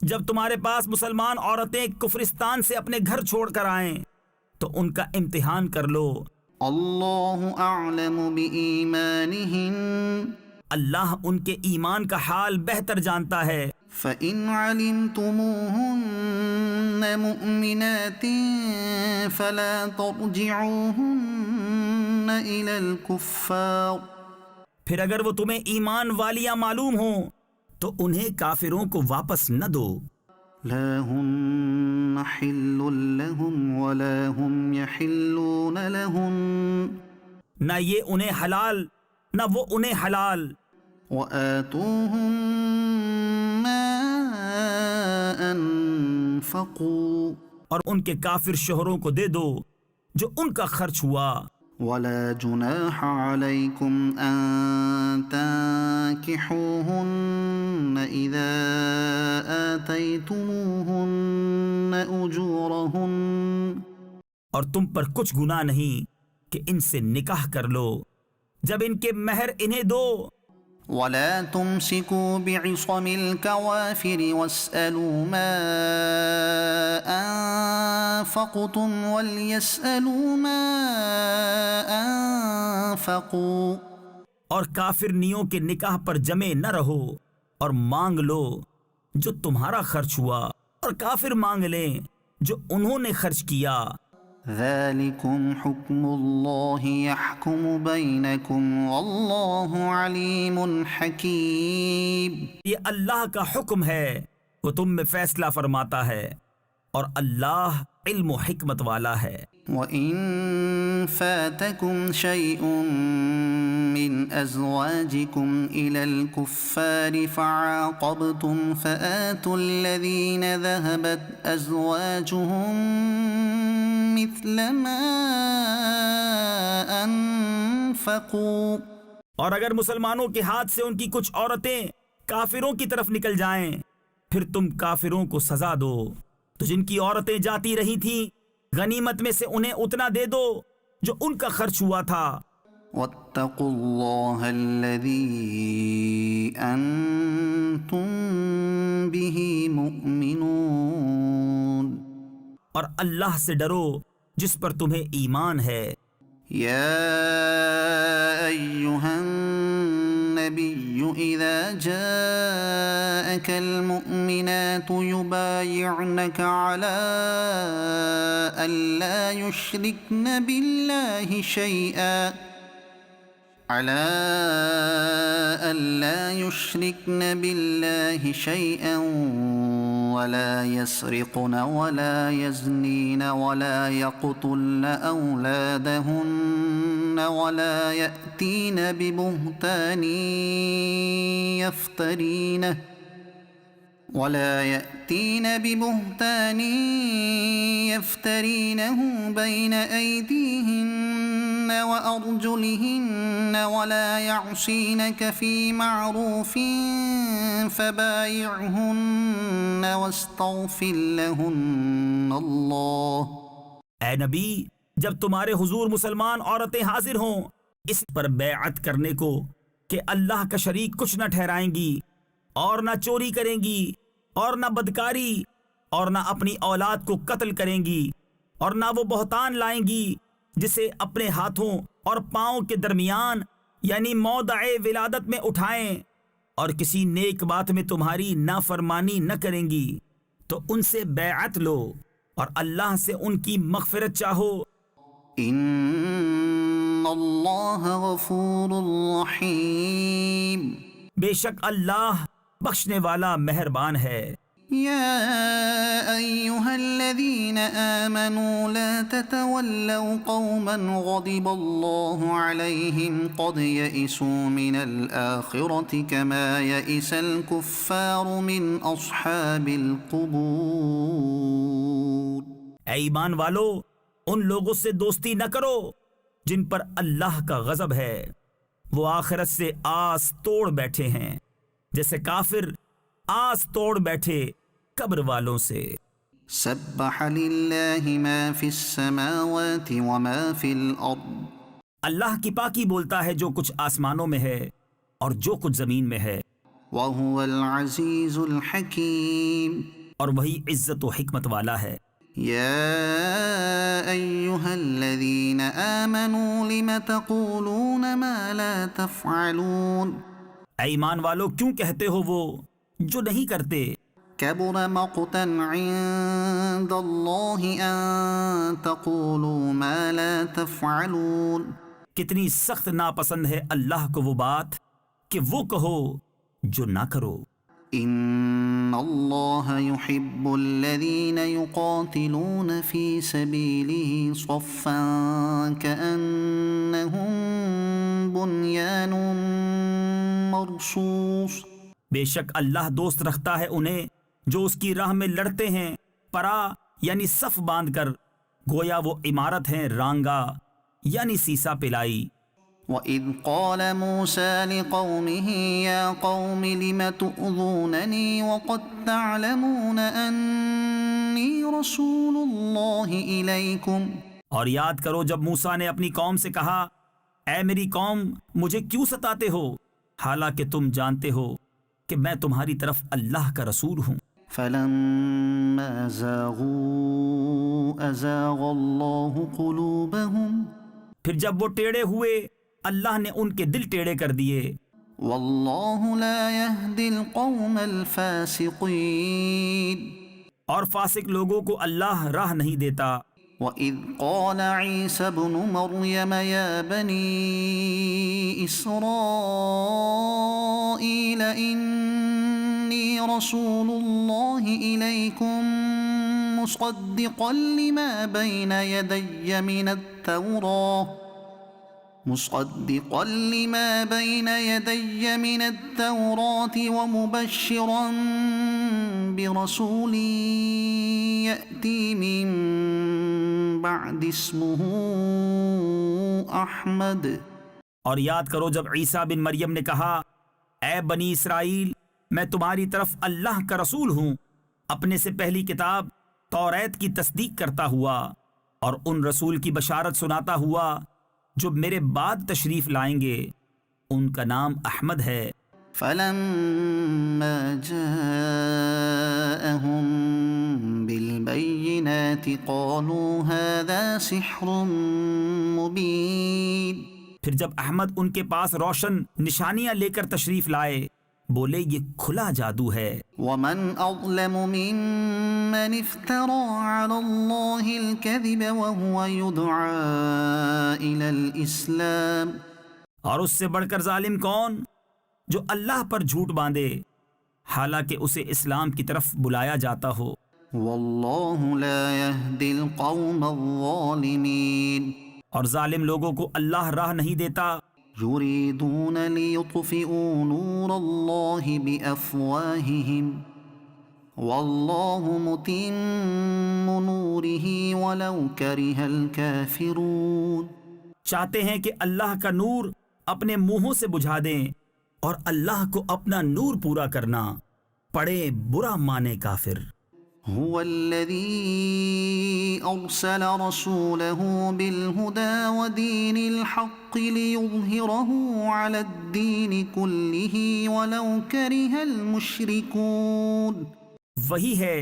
جب تمہارے پاس مسلمان عورتیں کفرستان سے اپنے گھر چھوڑ کر آئیں تو ان کا امتحان کر لو. اللہ اعلم بإیمانہن. اللہ ان کے ایمان کا حال بہتر جانتا ہے. فإن علمتموهن مؤمنات فلا ترجعوهن إلى الكفار. پھر اگر وہ تمہیں ایمان والیاں معلوم ہوں تو انہیں کافروں کو واپس نہ دو. لا هن حل لهم ولا هم يحلون لهن. نہ یہ انہیں حلال نہ وہ انہیں حلال. وآتوهم ما أنفقوا. اور ان کے کافر شوہروں کو دے دو جو ان کا خرچ ہوا. ولا جناح عليكم أن تنكحوهن إذا آتيتموهن أجورهن. اور تم پر کچھ گناہ نہیں کہ ان سے نکاح کر لو جب ان کے مہر انہیں دو. ولا تمسكوا بعصم الكوافر واسألوا ما أنفقتم وليسألوا ما أنفقوا. اور کافرنیوں کے نکاح پر جمے نہ رہو اور مانگ لو جو تمہارا خرچ ہوا اور کافر مانگ لیں جو انہوں نے خرچ کیا. ذلكم حكم الله يحكم بينكم والله عليم حكيم. یہ اللہ کا حکم ہے، وہ تم میں فیصلہ فرماتا ہے اور اللہ علم و حکمت والا ہے. وَإِن فَاتَكُمْ شَيْءٌ مِّنْ أَزْوَاجِكُمْ إِلَى الْكُفَّارِ فَعَاقَبْتُمْ فَآتُوا الَّذِينَ ذَهَبَتْ أَزْوَاجُهُمْ مِثْلَ مَا أَنفَقُوا. اور اگر مسلمانوں کے ہاتھ سے ان کی کچھ عورتیں کافروں کی طرف نکل جائیں پھر تم کافروں کو سزا دو تو جن کی عورتیں جاتی رہی تھیں غنیمت میں سے انہیں اتنا دے دو جو ان کا خرچ ہوا تھا. وَاتَّقُوا اللَّهَ الَّذِي أَنتُم بِهِ مُؤْمِنُونَ. اور اللہ سے ڈرو جس پر تمہیں ایمان ہے. يا أيها النبي إذا جاءك المؤمنات يبايعنك على ألا يشركن بالله شيئا ولا يسرقن ولا يزنين ولا يقتلن أولادهن ولا يأتين ببهتان يفترينه بين أيديهن وأرجلهن ولا يعصينك في معروف فبايعهن واستغفر لهن الله. اے نبی، جب تمہارے حضور مسلمان عورتیں حاضر ہوں اس پر بیعت کرنے کو کہ اللہ کا شریک کچھ نہ ٹھہرائیں گی اور نہ چوری کریں گی اور نہ بدکاری اور نہ اپنی اولاد کو قتل کریں گی اور نہ وہ بہتان لائیں گی جسے اپنے ہاتھوں اور پاؤں کے درمیان یعنی موضع ولادت میں اٹھائیں اور کسی نیک بات میں تمہاری نافرمانی نہ کریں گی تو ان سے بیعت لو اور اللہ سے ان کی مغفرت چاہو. ان اللہ غفور رحیم. بے شک اللہ بخشنے والا مہربان ہے. يا أيها الذين آمنوا لا تتولوا قوما غضب الله عليهم قد يئسوا من الآخرة كما يئس الكفار من أصحاب القبور. اے ایمان والو، ان لوگوں سے دوستی نہ کرو جن پر اللہ کا غضب ہے، وہ آخرت سے آس توڑ بیٹھے ہیں جیسے کافر آس توڑ بیٹھے قبر والوں سے. سبح لله ما في السماوات وما في الأرض. اللہ کی پاکی بولتا ہے جو کچھ آسمانوں میں ہے اور جو کچھ زمین میں ہے، وهو العزيز الحكيم. اور وہی عزت و حکمت والا ہے. يا أيها الذين آمنوا لم تقولون ما لا تفعلون. اے ایمان والو، کیوں کہتے ہو وہ جو نہیں کرتے؟ كبر مقتا عند الله أن تقولوا ما لا تفعلون. کتنی سخت ناپسند ہے اللہ کو وہ بات کہ وہ کہو جو نہ کرو. إن الله يحب الذين يقاتلون في سبيله صفا كأنهم بنيان مرصوص. بے شک اللہ دوست رکھتا ہے انہیں جو اس کی راہ میں لڑتے ہیں پرا یعنی صف باندھ کر، گویا وہ عمارت ہیں رانگا یعنی سیسا پلائی. وَإِذْ قَالَ مُوسَى لِقَوْمِهِ يَا قَوْمِ لِمَ تُؤْذُونَنِي وَقَدْ تَعْلَمُونَ أَنِّي رَسُولُ اللَّهِ إِلَيْكُمْ. اور یاد کرو جب موسیٰ نے اپنی قوم سے کہا، اے میری قوم مجھے کیوں ستاتے ہو حالانکہ تم جانتے ہو کہ میں تمہاری طرف اللہ کا رسول ہوں. فَلَمَّا زَاغُوا أَزَاغَ اللَّهُ قُلُوبَهُمْ. پھر جب وہ ٹیڑے ہوئے اللہ نے ان کے دل ٹیڑے کر دیے. وَاللَّهُ لَا يَهْدِي الْقَوْمَ الْفَاسِقِينَ. اور فاسق لوگوں کو اللہ راہ نہیں دیتا. وَإِذْ قَالَ عِيسَى ابْنُ مَرْيَمَ يَا بَنِي إِسْرَائِيلَ إِنِّي رَسُولُ اللَّهِ إِلَيْكُمْ مُصَدِّقًا لِمَا بَيْنَ يَدَيَّ مِنَ التَّوْرَاةِ وَمُبَشِّرًا بِرَسُولٍ يَأْتِي مِن بعد اسمه احمد. اور یاد کرو جب عیسیٰ بن مریم نے کہا، اے بنی اسرائیل میں تمہاری طرف اللہ کا رسول ہوں، اپنے سے پہلی کتاب توریت کی تصدیق کرتا ہوا اور ان رسول کی بشارت سناتا ہوا جو میرے بعد تشریف لائیں گے، ان کا نام احمد ہے. فلما جاءهم بالبينات قالوا هذا سحر مبين. پھر جب احمد ان کے پاس روشن نشانیاں لے کر تشریف لائے، بولے یہ کھلا جادو ہے. ومن اظلم ممن افترى على الله الكذب وهو يدعى الى الاسلام. اور اس سے بڑھ کر ظالم کون جو اللہ پر جھوٹ باندھے حالانکہ اسے اسلام کی طرف بلایا جاتا ہو. واللہ لا يهدي القوم الظالمین. اور ظالم لوگوں کو اللہ راہ نہیں دیتا. یریدون لیطفئوا نور اللہ بافواہہم واللہ متم نورہ ولو کرہ الکافرون. چاہتے ہیں کہ اللہ کا نور اپنے منہوں سے بجھا دیں اور اللہ کو اپنا نور پورا کرنا پڑے برا مانے کافر. هو الذي أرسل رسوله بالهدى ودين الحق ليظهره على الدين كله ولو كره المشركون. وہی ہے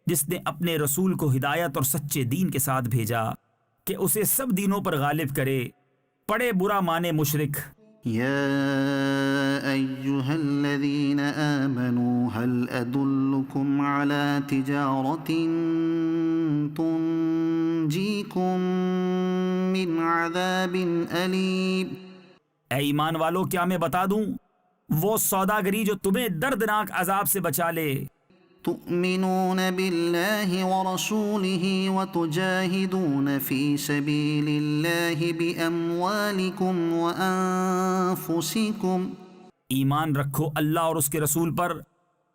جس نے اپنے رسول کو ہدایت اور سچے دین کے ساتھ بھیجا کہ اسے سب دینوں پر غالب کرے پڑے برا مانے مشرک. يا أيها الذين آمنوا هل أدلكم على تجارة تنجيكم من عذاب أليم. اے ایمان والو کیا میں بتا دوں وہ سوداگری جو تمہیں دردناک عذاب سے بچا لے. تؤمنون بالله ورسوله وتجاهدون في سبيل الله بأموالكم وأنفسكم ایمان رکھو اللہ اور اس کے رسول پر،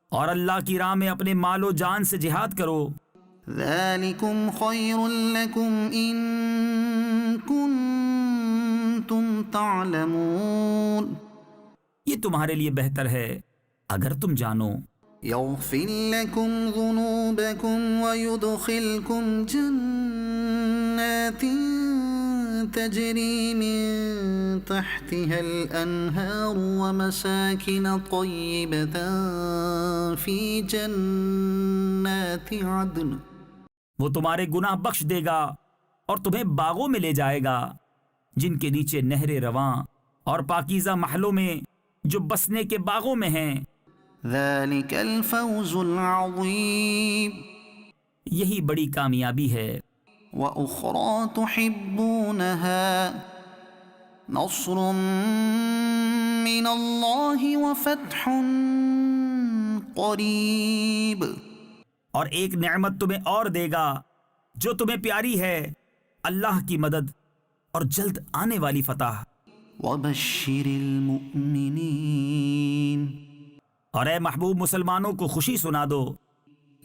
اور اللہ کی راہ میں اپنے مال و جان سے جہاد کرو۔ ذلكم خير لكم إن كنتم تعلمون یہ تمہارے لیے بہتر ہے اگر تم جانو۔ يغفر لكم ذنوبكم ويدخلكم جنات تجري من تحتها الأنهار ومساكن طيبة في جنات عدن وہ تمہارے گناہ بخش دے گا اور تمہیں باغوں میں لے جائے گا جن کے نیچے نہریں رواں، اور پاکیزہ محلوں میں جو بسنے کے باغوں میں ہیں۔ ذلك الفوز العظيم یہی بڑی کامیابی ہے۔ وأخرى تحبونها نصر من الله وفتح قریب اور ایک نعمت تمہیں اور دے گا جو تمہیں پیاری ہے، اللہ کی مدد اور جلد آنے والی فتح۔ وبشر المؤمنین اور اے محبوب مسلمانوں کو خوشی سنا دو۔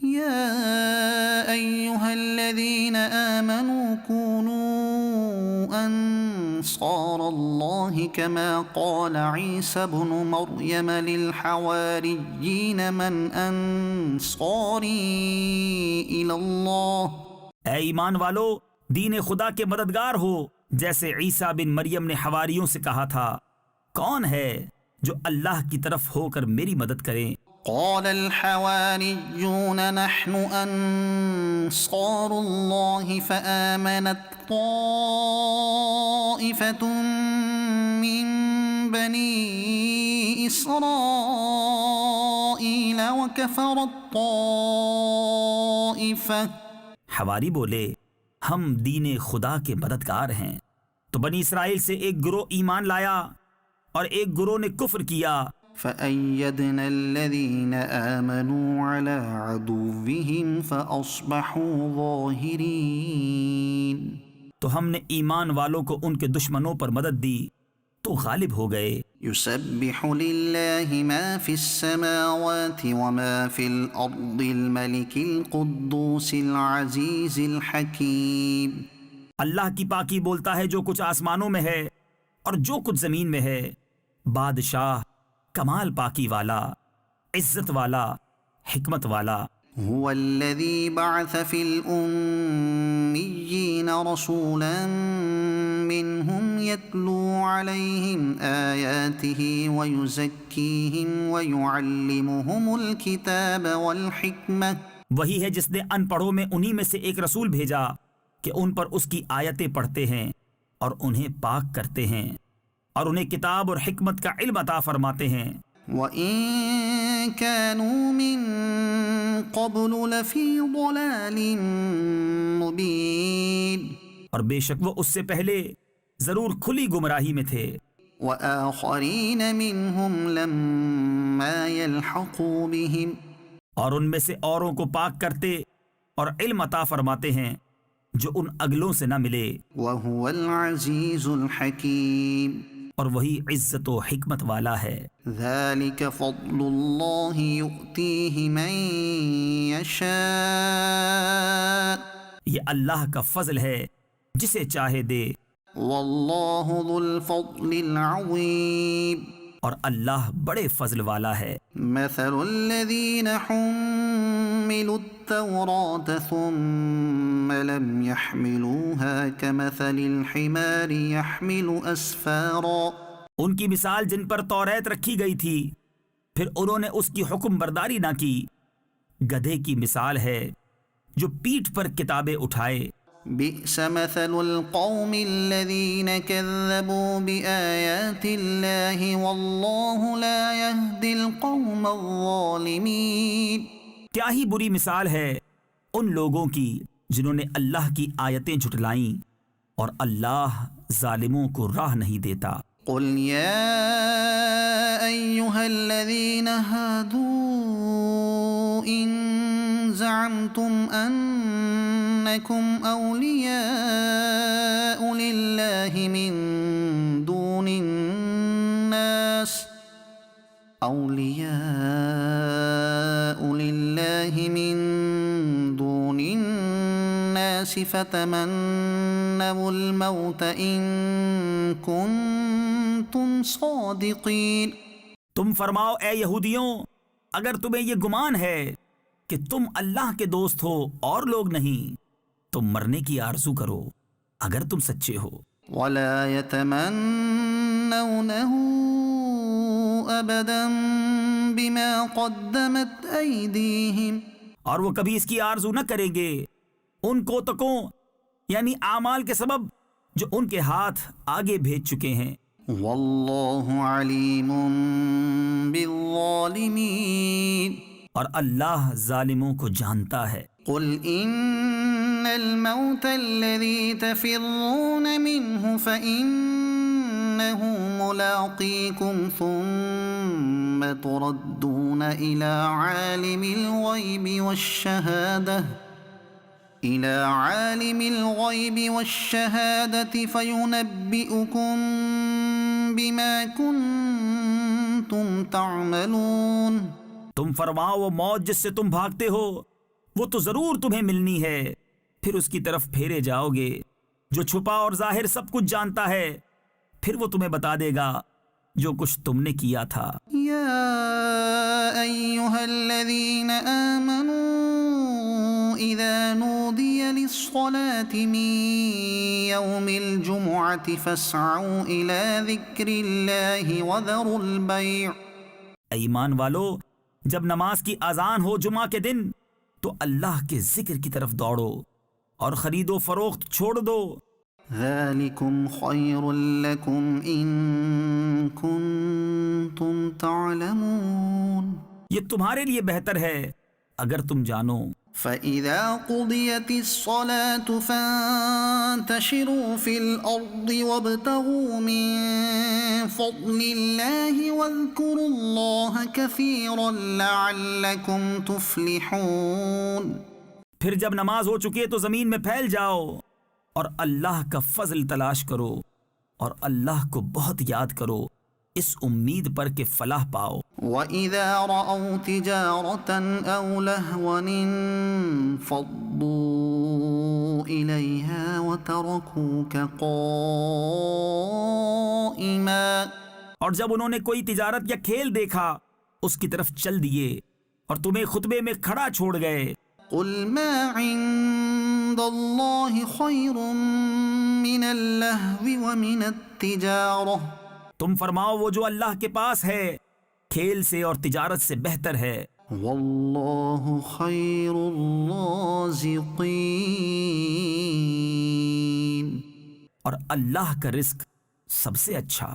یا ایہا الذین آمنوا کونوا انصار اللہ کما قال عیسی بن مریم للحواریین من انصاری الی اللہ۔ اے ایمان والو، دین خدا کے مددگار ہو، جیسے عیسیٰ بن مریم نے حواریوں سے کہا تھا، کون ہے جو اللہ کی طرف ہو کر میری مدد کرے؟ قال الحواریون نحن انصار اللہ فآمنت طائفة من بنی اسرائیل وکفرت طائفة۔ حواری بولے، ہم دین خدا کے مددگار ہیں، تو بنی اسرائیل سے ایک گروہ ایمان لایا اور ایک گروہ نے کفر کیا۔ فأيدنا الذين آمنوا على عدوهم فأصبحوا ظاهرين۔ تو ہم نے ایمان والوں کو ان کے دشمنوں پر مدد دی تو غالب ہو گئے۔ يسبح لله ما في السماوات وما في الأرض الملك القدوس العزيز الحكيم۔ اللہ کی پاکی بولتا ہے جو کچھ آسمانوں میں ہے اور جو کچھ زمین میں ہے، بادشاہ، کمال پاکی والا، عزت والا، حکمت والا۔ هو الذي بعث في الأميين رسولا منهم يتلو عليهم آياته ويزكيهم ويعلمهم الكتاب والحكمة۔ وہی ہے جس نے ان پڑھوں میں انہی میں سے ایک رسول بھیجا کہ ان پر اس کی آیتیں پڑھتے ہیں اور انہیں پاک کرتے ہیں اور انہیں کتاب اور حکمت کا علم عطا فرماتے ہیں۔ وَإِن كَانُوا مِن قَبْلُ لَفِي ضَلَالٍ مُبِينٍ۔ اور بے شک وہ اس سے پہلے ضرور کھلی گمراہی میں تھے۔ وَآخَرِينَ مِنْهُمْ لَمَّا يَلْحَقُوا بِهِمْ۔ اور ان میں سے اوروں کو پاک کرتے اور علم عطا فرماتے ہیں جو ان اگلوں سے نہ ملے۔ وَهُوَ الْعَزِيزُ الْحَكِيمُ۔ اور وہی عزت و حکمت والا ہے۔ ذَلِكَ فَضْلُ اللَّهِ يُؤْتِيهِ مَن يَشَاءُ۔ یہ اللہ کا فضل ہے جسے چاہے دے، وَاللَّهُ ذُو الْفَضْلِ الْعَظِيمِ۔ اور اللہ بڑے فضل والا ہے۔ مثل الذين حملوا التوراة ثم لم يحملوها كمثل الحمار يحمل أسفارا۔ ان کی مثال جن پر توریت رکھی گئی تھی پھر انہوں نے اس کی حکم برداری نہ کی، گدھے کی مثال ہے جو پیٹھ پر کتابیں اٹھائے۔ بئس مثل القوم الذين كذبوا بآيات الله والله لا يهدي القوم الظالمين۔ کیا ہی بری مثال ہے ان لوگوں کی جنہوں نے اللہ کی آیتیں جھٹلائیں اور اللہ ظالموں کو راہ نہیں دیتا۔ قل يا أيها الذين هادوا إن زعمتم أنكم أولياء لله من دون الناس فتمنوا الموت إن كنتم صادقين. تم فرماؤ اے یہودیوں، اگر تمہیں یہ گمان ہے کہ تم اللہ کے دوست ہو اور لوگ نہیں، تو مرنے کی آرزو کرو اگر تم سچے ہو. ولا يتمنونه أبدا بما قدمت أيديهم. اور وہ کبھی اس کی آرزو نہ کریں گے ان کوتکوں یعنی اعمال کے سبب جو ان کے ہاتھ آگے بھیج چکے ہیں. واللہ علیم بالظالمین. اور اللہ ظالموں کو جانتا ہے. قل ان الموت الذي تفرون منه فإنه ملاقيكم ثم تردون إلى عالم الغيب والشهادة فينبئكم بما كنتم تعملون. تم فرماؤ وہ موت جس سے تم بھاگتے ہو وہ تو ضرور تمہیں ملنی ہے، پھر اس کی طرف پھیرے جاؤ گے جو چھپا اور ظاہر سب کچھ جانتا ہے، پھر وہ تمہیں بتا دے گا جو کچھ تم نے کیا تھا. یا ایھا الذین آمنوا اذا نودی للصلاة من یوم الجمعة فاسعوا الى ذکر اللہ وذروا البیع. ایمان والو، جب نماز کی اذان ہو جمعہ کے دن تو اللہ کے ذکر کی طرف دوڑو اور خرید و فروخت چھوڑ دو. ذالکم خیر لکم ان کنتم تعلمون. یہ تمہارے لیے بہتر ہے اگر تم جانو. فَإِذَا قُضِيَتِ الصَّلَاةُ فَانتَشِرُوا فِي الْأَرْضِ وَابْتَغُوا مِن فَضْلِ اللَّهِ وَاذْكُرُوا اللَّهَ كَثِيرًا لَعَلَّكُمْ تُفْلِحُونَ. پھر جب نماز ہو چکے تو زمین میں پھیل جاؤ اور اللہ کا فضل تلاش کرو اور اللہ کو بہت یاد کرو اس امید پر کہ فلاح پاؤ. وَإِذَا رَأَوْا تِجَارَةً أَوْ لَهْوًا انفَضُّوا إِلَيْهَا وَتَرَكُوكَ قَائِمًا. اور جب انہوں نے کوئی تجارت یا کھیل دیکھا اس کی طرف چل دیے اور تمہیں خطبے میں کھڑا چھوڑ گئے. قُلْ مَا عِندَ اللَّهِ خَيْرٌ مِّنَ اللَّهْوِ وَمِنَ التِّجَارَةِ. تم فرماؤ وہ جو اللہ کے پاس ہے کھیل سے اور تجارت سے بہتر ہے. واللہ خیر الرازقین. اور اللہ کا رزق سب سے اچھا.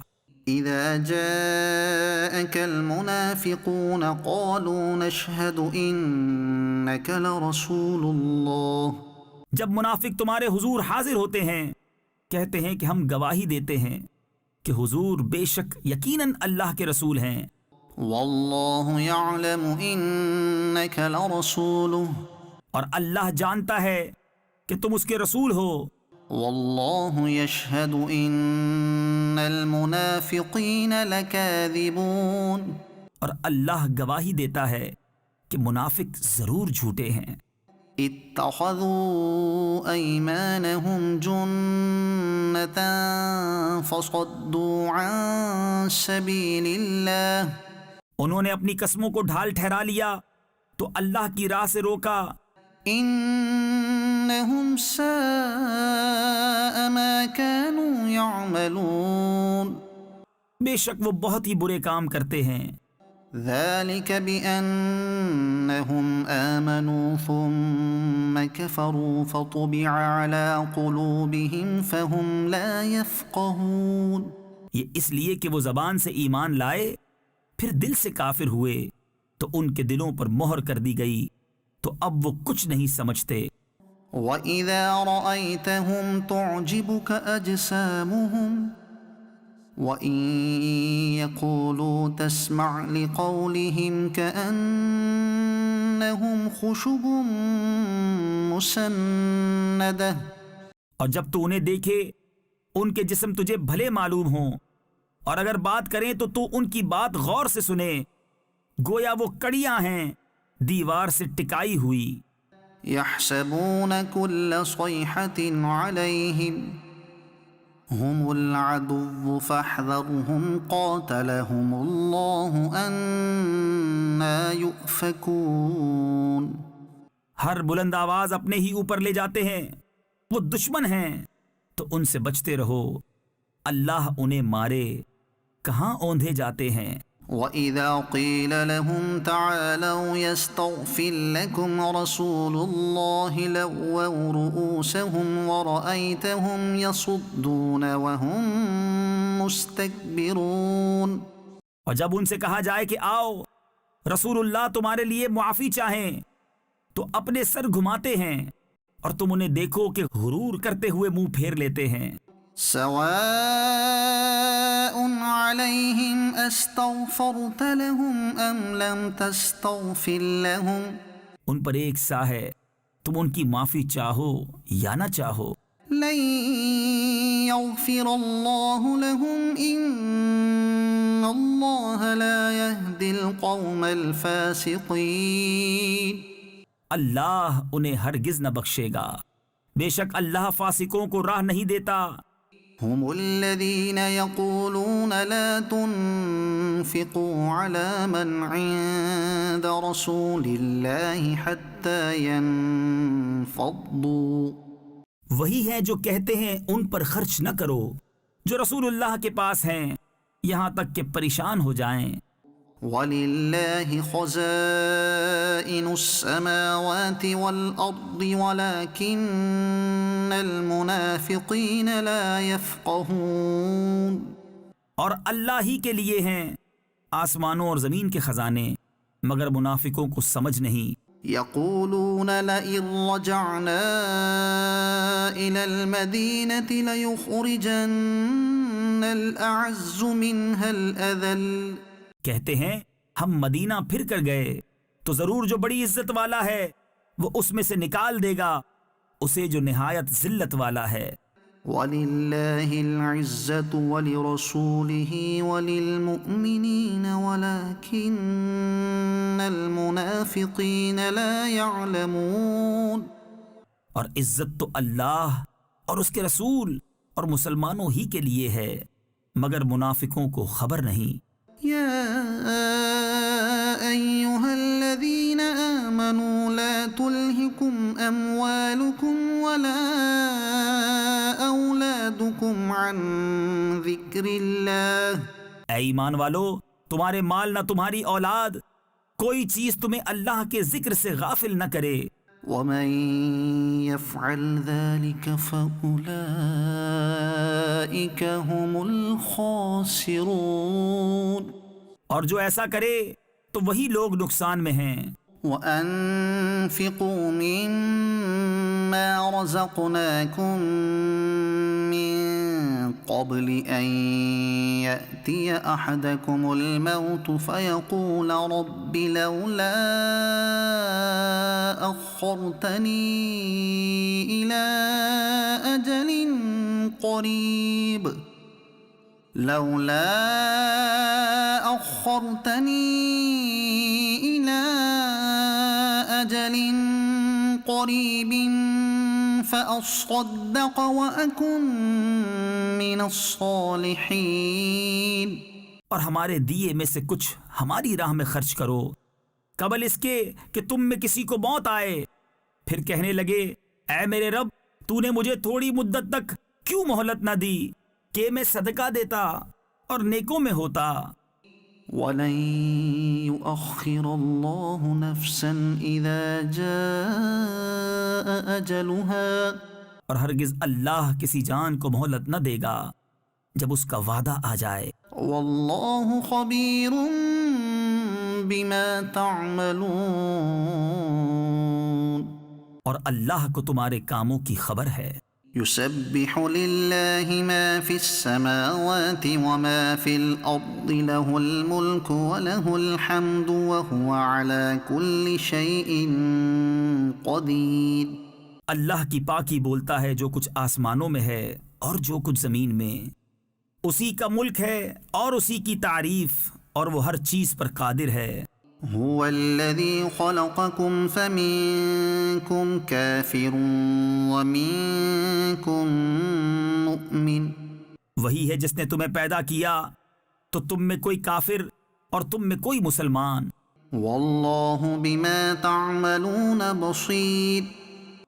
اذا جاءك المنافقون قالوا نشهد انك لرسول اللہ. جب منافق تمہارے حضور حاضر ہوتے ہیں کہتے ہیں کہ ہم گواہی دیتے ہیں کہ حضور بے شک یقیناً اللہ کے رسول ہیں. واللہ یعلم انک لرسولہ. اور اللہ جانتا ہے کہ تم اس کے رسول ہو. واللہ یشہد ان المنافقین لکاذبون. اور اللہ گواہی دیتا ہے کہ منافق ضرور جھوٹے ہیں. اتخذوا ایمانہم جنتا فصدوا عن سبیل اللہ. انہوں نے اپنی قسموں کو ڈھال ٹھہرا لیا تو اللہ کی راہ سے روکا. انہم ساء ما كانوا يعملون. بے شک وہ بہت ہی برے کام کرتے ہیں. ذلك بأنهم آمنوا ثم كفروا فطبع على قلوبهم فهم لا يفقهون. یہ اس لیے کہ وہ زبان سے ایمان لائے پھر دل سے کافر ہوئے تو ان کے دلوں پر مہر کر دی گئی تو اب وہ کچھ نہیں سمجھتے. وَإِذَا رَأَيْتَهُمْ تُعْجِبُكَ أَجْسَامُهُمْ وَإِن يَقُولُوا تَسْمَعْ لِقَوْلِهِمْ كَأَنَّهُمْ خُشُبٌ مُّسَنَّدَةٌ، اور جب تو انہیں دیکھے ان کے جسم تجھے بھلے معلوم ہوں، اور اگر بات کریں تو ان کی بات غور سے سنے، گویا وہ کڑیاں ہیں دیوار سے ٹکائی ہوئی۔ يَحْسَبُونَ كُلَّ صَيْحَةٍ عَلَيْهِمْ هُمُ الْعَدُوُّ فَاحْذَرْهُمْ قَاتَلَهُمُ اللَّهُ أَنَّىٰ يُؤْفَكُونَ۔ ہر بلند آواز اپنے ہی اوپر لے جاتے ہیں، وہ دشمن ہیں، تو ان سے بچتے رہو، اللہ انہیں مارے، کہاں اوندھے جاتے ہیں۔ وَإِذَا قِيلَ لَهُمْ تَعَالَوْا يَسْتَغْفِرْ لَكُمْ رَسُولُ اللَّهِ لَوَّوْا رُءُوسَهُمْ وَرَأَيْتَهُمْ يَصُدُّونَ وَهُمْ مُسْتَكْبِرُونَ۔ اور جب ان سے کہا جائے کہ آؤ رسول اللہ تمہارے لیے معافی چاہیں، تو اپنے سر گھماتے ہیں، اور تم انہیں دیکھو کہ غرور کرتے ہوئے منہ پھیر لیتے ہیں۔ سواء عليهم استغفرت لهم ام لم تستغفر لهم، ان پر ایک سا ہے، تم ان کی معافی چاہو یا نہ چاہو، لن يغفر الله لهم ان الله لا يهدي القوم الفاسقين۔ اللہ انہیں ہرگز نہ بخشے گا، بے شک اللہ فاسقوں کو راہ نہیں دیتا۔ هم الذين يقولون لا تنفقوا على من عند رسول الله حتى ينفضوا، وہی ہیں جو کہتے ہیں ان پر خرچ نہ کرو جو رسول اللہ کے پاس ہیں، یہاں تک کہ پریشان ہو جائیں۔ وَلِلَّهِ خَزَائِنُ السَّمَاوَاتِ وَالْأَرْضِ وَلَكِنَّ الْمُنَافِقِينَ لَا يَفْقَهُونَ، اور اللہ ہی کے لیے ہیں آسمانوں اور زمین کے خزانے، مگر منافقوں کو سمجھ نہیں۔ يَقُولُونَ لَئِن رَّجَعْنَا إِلَى الْمَدِينَةِ لَيُخْرِجَنَّ الْأَعَزُّ مِنْهَا الْأَذَلَّ، کہتے ہیں ہم مدینہ پھر کر گئے تو ضرور جو بڑی عزت والا ہے وہ اس میں سے نکال دے گا اسے جو نہایت ذلت والا ہے۔ وَلِلَّهِ الْعِزَّةُ وَلِرَسُولِهِ وَلِلْمُؤْمِنِينَ وَلَكِنَّ الْمُنَافِقِينَ لَا يَعْلَمُونَ، اور عزت تو اللہ اور اس کے رسول اور مسلمانوں ہی کے لیے ہے، مگر منافقوں کو خبر نہیں۔ يا أيها الذين آمنوا لا تلهكم أموالكم ولا أولادكم عن ذكر الله، اے ایمان والو، تمہارے مال نہ تمہاری اولاد کوئی چیز تمہیں اللہ کے ذکر سے غافل نہ کرے۔ ومن يفعل ذلك فأولئك هم الخاسرون، اور جو ایسا کرے تو وہی لوگ نقصان میں ہیں۔ وَأَنفِقُوا مِمَّا رَزَقْنَاكُم مِّن قَبْلِ أَن يَأْتِيَ أَحَدَكُمُ الْمَوْتُ فَيَقُولَ رَبِّ لَوْلَا أَخَّرْتَنِي إِلَىٰ أَجَلٍ قَرِيبٍ فَأَصَّدَّقَ وَأَكُن مِّنَ الصَّالِحِينَ، اور ہمارے دیے میں سے کچھ ہماری راہ میں خرچ کرو قبل اس کے کہ تم میں کسی کو موت آئے، پھر کہنے لگے اے میرے رب تو نے مجھے تھوڑی مدت تک کیوں مہلت نہ دی کہ میں صدقہ دیتا اور نیکوں میں ہوتا۔ وَلَن يُؤَخِّرَ اللَّهُ نَفْسًا إِذَا جَاءَ أَجَلُهَا، اور ہرگز اللہ کسی جان کو مہلت نہ دے گا جب اس کا وعدہ آ جائے۔ وَاللَّهُ خَبِيرٌ بِمَا تَعْمَلُونَ، اور اللہ کو تمہارے کاموں کی خبر ہے۔ يسبح لله ما في السماوات وما في الأرض له الملك وله الحمد وهو على كل شيء قدير. اللہ کی پاکی بولتا ہے جو کچھ آسمانوں میں ہے اور جو کچھ زمین میں، اسی کا ملک ہے اور اسی کی تعریف، اور وہ ہر چیز پر قادر ہے. هو الذي خلقكم فمنكم كافر ومنكم مؤمن. وہی ہے جس نے تمہیں پیدا کیا تو تم میں کوئی کافر اور تم میں کوئی مسلمان. والله بما تعملون بصير.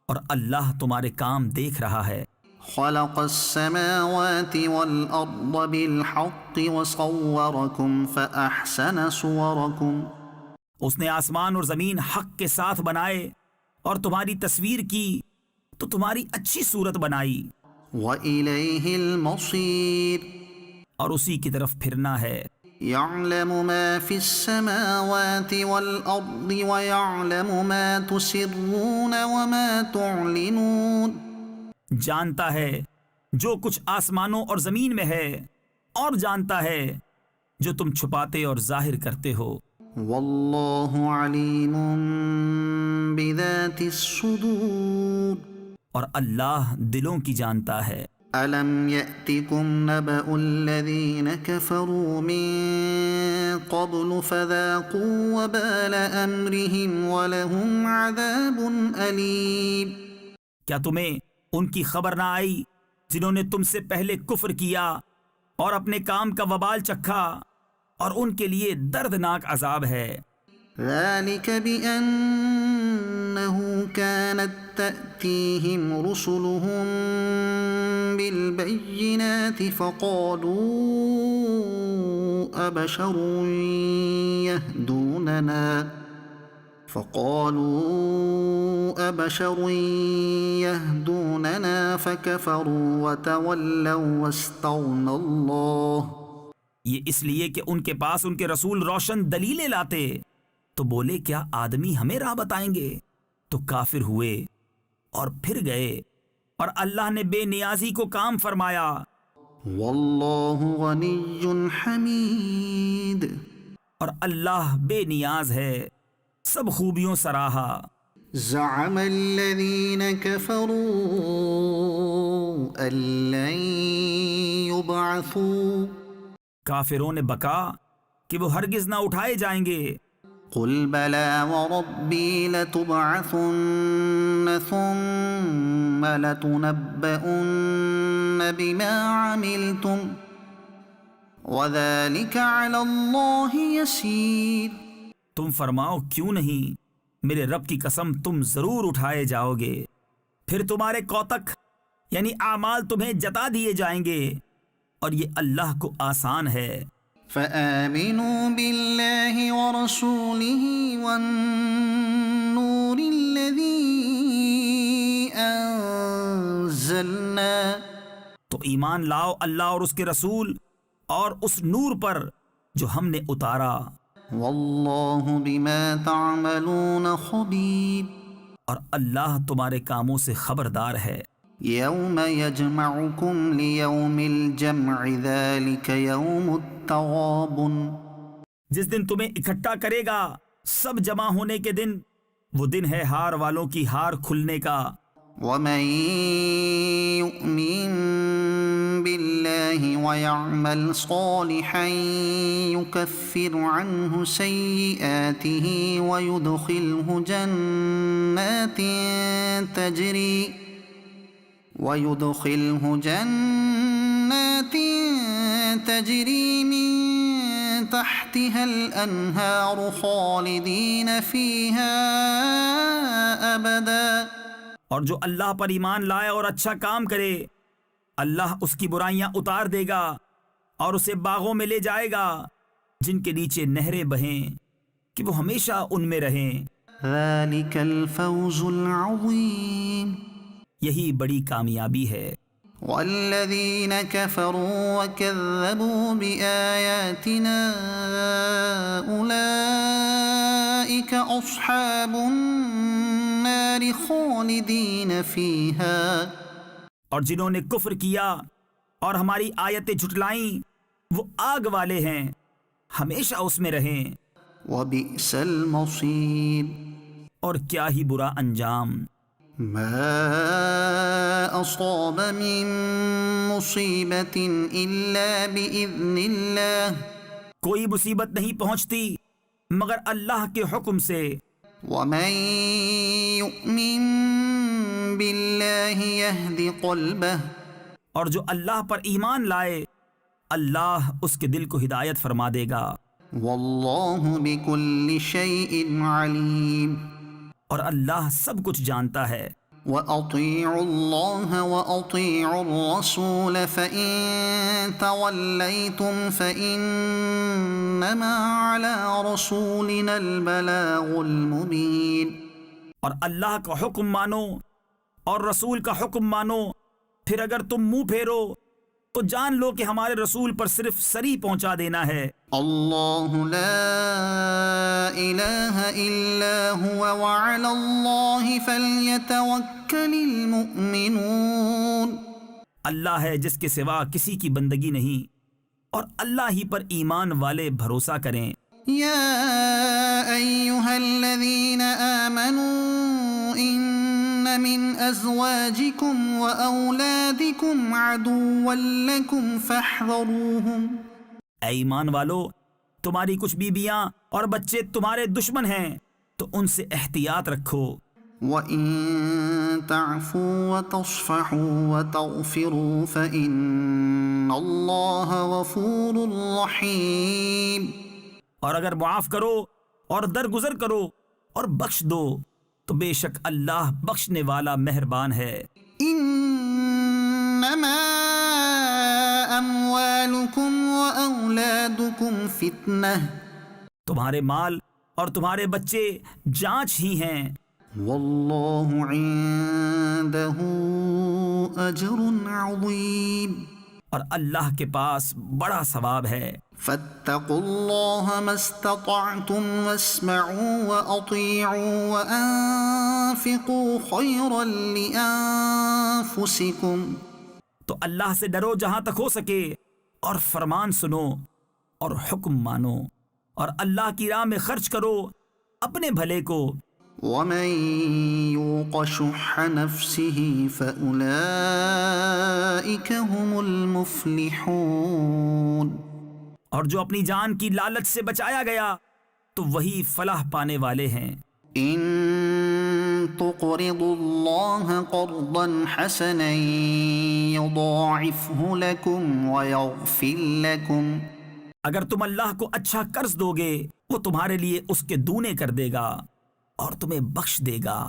اور اللہ تمہارے کام دیکھ رہا ہے. خلق السماوات والأرض بالحق وصوركم فأحسن صوركم. اس نے آسمان اور زمین حق کے ساتھ بنائے اور تمہاری تصویر کی تو تمہاری اچھی صورت بنائی. وإليه المصير. اور اسی کی طرف پھرنا ہے. يعلم ما في السماوات والأرض ويعلم ما تسرون وما تعلنون. جانتا ہے جو کچھ آسمانوں اور زمین میں ہے اور جانتا ہے جو تم چھپاتے اور ظاہر کرتے ہو. والله عليم بذات الصدور. اور اللہ دلوں کی جانتا ہے. ألم يأتكم نبأ الذين كفروا من قبل فذاقوا وبال أمرهم ولهم عذاب أليم. کیا تمہیں ان کی خبر نہ آئی جنہوں نے تم سے پہلے کفر کیا اور اپنے کام کا وبال چکھا، اور ان کے لیے دردناک عذاب ہے. ذلك بأنه كانت تأتيهم رسلهم بالبينات فقالوا أبشر يهدوننا فكفروا وتولوا واستغنى الله. یہ اس لیے کہ ان کے پاس ان کے رسول روشن دلیلیں لاتے تو بولے کیا آدمی ہمیں راہ بتائیں گے، تو کافر ہوئے اور پھر گئے، اور اللہ نے بے نیازی کو کام فرمایا. واللہ غنی حمید. اور اللہ بے نیاز ہے، سب خوبیوں سراہا. زعم الذین كفروا ان لن يبعثوا. کافروں نے بکا کہ وہ ہرگز نہ اٹھائے جائیں گے. قل بلى وربي لتبعثن ثم لتنبؤن بما عملتم وذلك على الله يسير. تم فرماؤ کیوں نہیں، میرے رب کی قسم تم ضرور اٹھائے جاؤ گے، پھر تمہارے کوتک یعنی اعمال تمہیں جتا دیے جائیں گے، اور یہ اللہ کو آسان ہے. فآمنوا بالله ورسوله والنور الذي أنزلنا. تو ایمان لاؤ اللہ اور اس کے رسول اور اس نور پر جو ہم نے اتارا. والله بما تعملون خبير. اور اللہ تمہارے کاموں سے خبردار ہے. يوم يجمعكم ليوم الجمع ذلك يوم التغابن. جس دن تمہیں اکٹھا کرے گا سب جمع ہونے کے دن، وہ دن ہے ہار والوں کی ہار کھلنے کا. ومن يؤمن بالله ويعمل صالحا يكفر عنه سيئاته ويدخله جنات تجري من تحتها الأنهار خالدين فيها أبدا. اور جو اللہ پر ایمان لائے اور اچھا کام کرے، اللہ اس کی برائیاں اتار دے گا اور اسے باغوں میں لے جائے گا جن کے نیچے نہریں بہیں کہ وہ ہمیشہ ان میں رہیں. ذلك الفوز العظيم. یہی بڑی کامیابی ہے. والذين كفروا وكذبوا بآياتنا أولئك أصحاب النار خالدين فيها. اور جنہوں نے کفر کیا اور ہماری آیتیں جھٹلائیں وہ آگ والے ہیں، ہمیشہ اس میں رہیں، وبئس المصیر اور کیا ہی برا انجام۔ ما أصاب من مصيبة إلا بإذن الله کوئی مصیبت نہیں پہنچتی مگر اللہ کے حکم سے، ومن يؤمن بالله يهد قلبه اور جو اللہ پر ایمان لائے اللہ اس کے دل کو ہدایت فرما دے گا، والله بكل شيء عليم اور اللہ سب کچھ جانتا ہے۔ وأطيعوا الله وأطيعوا الرسول فإن توليتم فإنما على رسولنا البلاغ المبين اور اللہ کا حکم مانو اور رسول کا حکم مانو، پھر اگر تم منہ پھیرو تو جان لو کہ ہمارے رسول پر صرف سری پہنچا دینا ہے۔ اللہ لا الہ الا هو وعلى اللہ فلیتوکل المؤمنون، اللہ ہے جس کے سوا کسی کی بندگی نہیں، اور اللہ ہی پر ایمان والے بھروسہ کریں۔ یا ایہا الذین آمنوا ان من ازواجکم واولادکم عدوا لکم فاحذروہم، اے ایمان والو، تمہاری کچھ بیویاں اور بچے تمہارے دشمن ہیں تو ان سے احتیاط رکھو۔ وَإِن تَعْفُوا وَتَصْفَحُوا وَتَغْفِرُوا فَإِنَّ اللَّهَ غَفُورٌ رَحِيمٌ، اور اگر معاف کرو اور درگزر کرو اور بخش دو تو بے شک اللہ بخشنے والا مہربان ہے۔ انما اموالکم واولادکم فتنہ، تمہارے مال اور تمہارے بچے جانچ ہی ہیں، واللہ عندہ اجر عظیم، اور اللہ کے پاس بڑا ثواب ہے۔ فاتقوا اللہ ما استطعتم واسمعوا واطیعوا وانفقوا خیرا لانفسکم، تو اللہ سے ڈرو جہاں تک ہو سکے، اور فرمان سنو اور حکم مانو، اور اللہ کی راہ میں خرچ کرو اپنے بھلے کو۔ ومن يوق شح نفسه فأولئك هم المفلحون، اور جو اپنی جان کی لالچ سے بچایا گیا تو وہی فلاح پانے والے ہیں۔ ان تقرضوا الله قرضا حسنا يضاعفه لكم ويغفر لكم، اگر تم اللہ کو اچھا قرض دو گے وہ تمہارے لیے اس کے دونے کر دے گا اور تمہیں بخش دے گا۔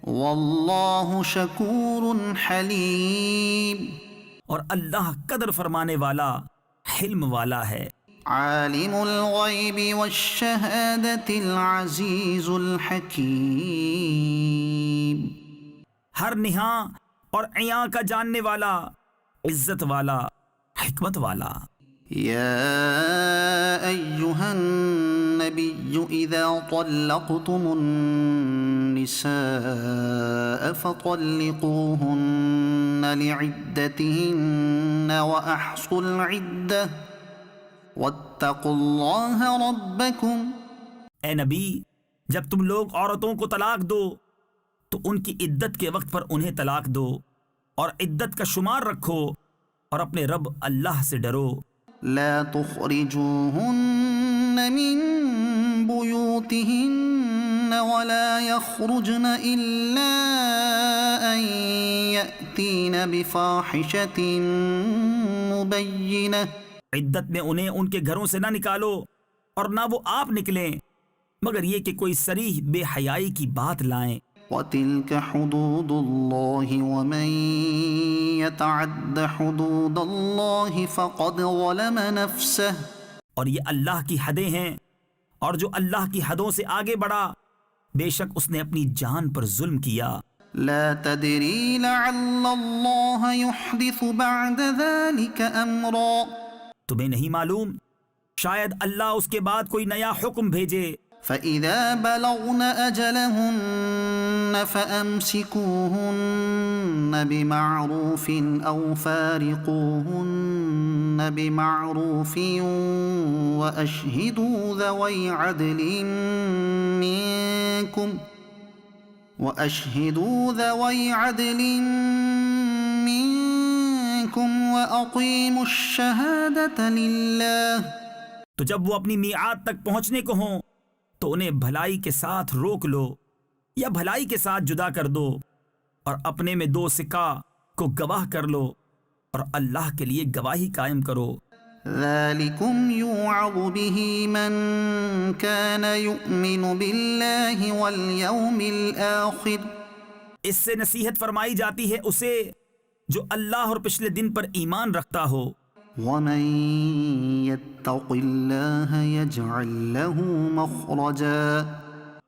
واللہ شکور حلیم، اور اللہ قدر فرمانے والا حلم والا ہے۔ عالم الغیب والشہادۃ العزیز الحکیم، ہر نہاں اور عیاں کا جاننے والا، عزت والا، حکمت والا۔ یا ایہا النبی اذا طلقتم النساء فطلقوهن لعدتهن واحصوا العدة واتقوا اللہ ربکم، اے نبی جب تم لوگ عورتوں کو طلاق دو تو ان کی عدت کے وقت پر انہیں طلاق دو، اور عدت کا شمار رکھو، اور اپنے رب اللہ سے ڈرو۔ لا تخرجوهن من بيوتهن ولا يخرجن إلا أن يأتين بفاحشة مبينة، عدت میں انہیں ان کے گھروں سے نہ نکالو اور نہ وہ آپ نکلیں مگر یہ کہ کوئی صریح بے حیائی کی بات لائیں۔ وَتِلْكَ حُدُودُ اللَّهِ وَمَن يَتَعَدَّ حُدُودَ اللَّهِ فَقَدْ ظَلَمَ نَفْسَهُ، اور یہ اللہ کی حدیں ہیں، اور جو اللہ کی حدوں سے آگے بڑھا بے شک اس نے اپنی جان پر ظلم کیا۔ لا تدری لعل اللہ يحدث بعد ذلك امرا، تمہیں نہیں معلوم شاید اللہ اس کے بعد کوئی نیا حکم بھیجے۔ فإذا بلغن أجلهن فأمسكوهن بمعروف أو فارقوهن بمعروف وأشهدوا ذوي عدل منكم وأقيموا الشهادة لله. تو جب وہ اپنی میعاد تک پہنچنے کو ہوں تو انہیں بھلائی کے ساتھ روک لو یا بھلائی کے ساتھ جدا کر دو، اور اپنے میں 2 سکہ کو گواہ کر لو، اور اللہ کے لیے گواہی قائم کرو. ذلكم يوعظ به من كان يؤمن بالله واليوم الآخر. اس سے نصیحت فرمائی جاتی ہے اسے جو اللہ اور پچھلے دن پر ایمان رکھتا ہو. ومن يتق الله يجعل له مخرجا.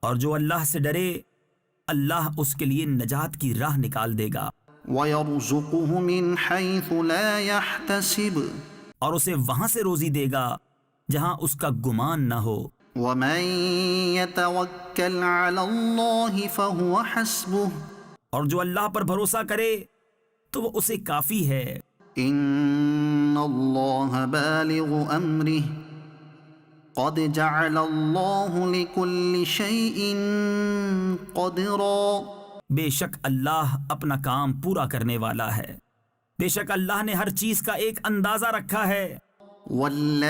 اور جو اللہ سے ڈرے اللہ اس کے لیے نجات کی راہ نکال دے گا. ويرزقه من حيث لا يحتسب. اور اسے وہاں سے روزی دے گا جہاں اس کا گمان نہ ہو. ومن يتوکل على الله فهو حسبه. اور جو اللہ پر بھروسہ کرے تو وہ اسے کافی ہے. ان اللہ بالغ امرہ قد جعل اللہ لكل شیء قدرا. بے شک اللہ اپنا کام پورا کرنے والا ہے. بے شک اللہ نے ہر چیز کا ایک اندازہ رکھا ہے. واللائی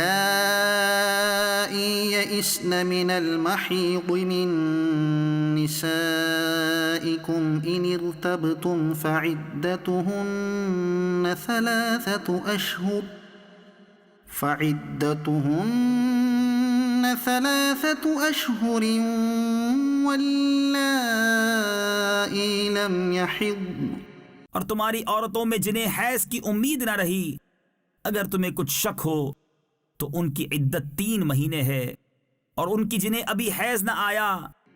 یئسن من المحیض من نسائکم ان ارتبتم فعدتهن 3 أشهر واللائی لم يحضن. اور تمہاری عورتوں میں جنہیں حیض کی امید نہ رہی اگر تمہیں کچھ شک ہو تو ان کی عدت 3 مہینے ہے، اور ان کی جنہیں ابھی حیض نہ آیا.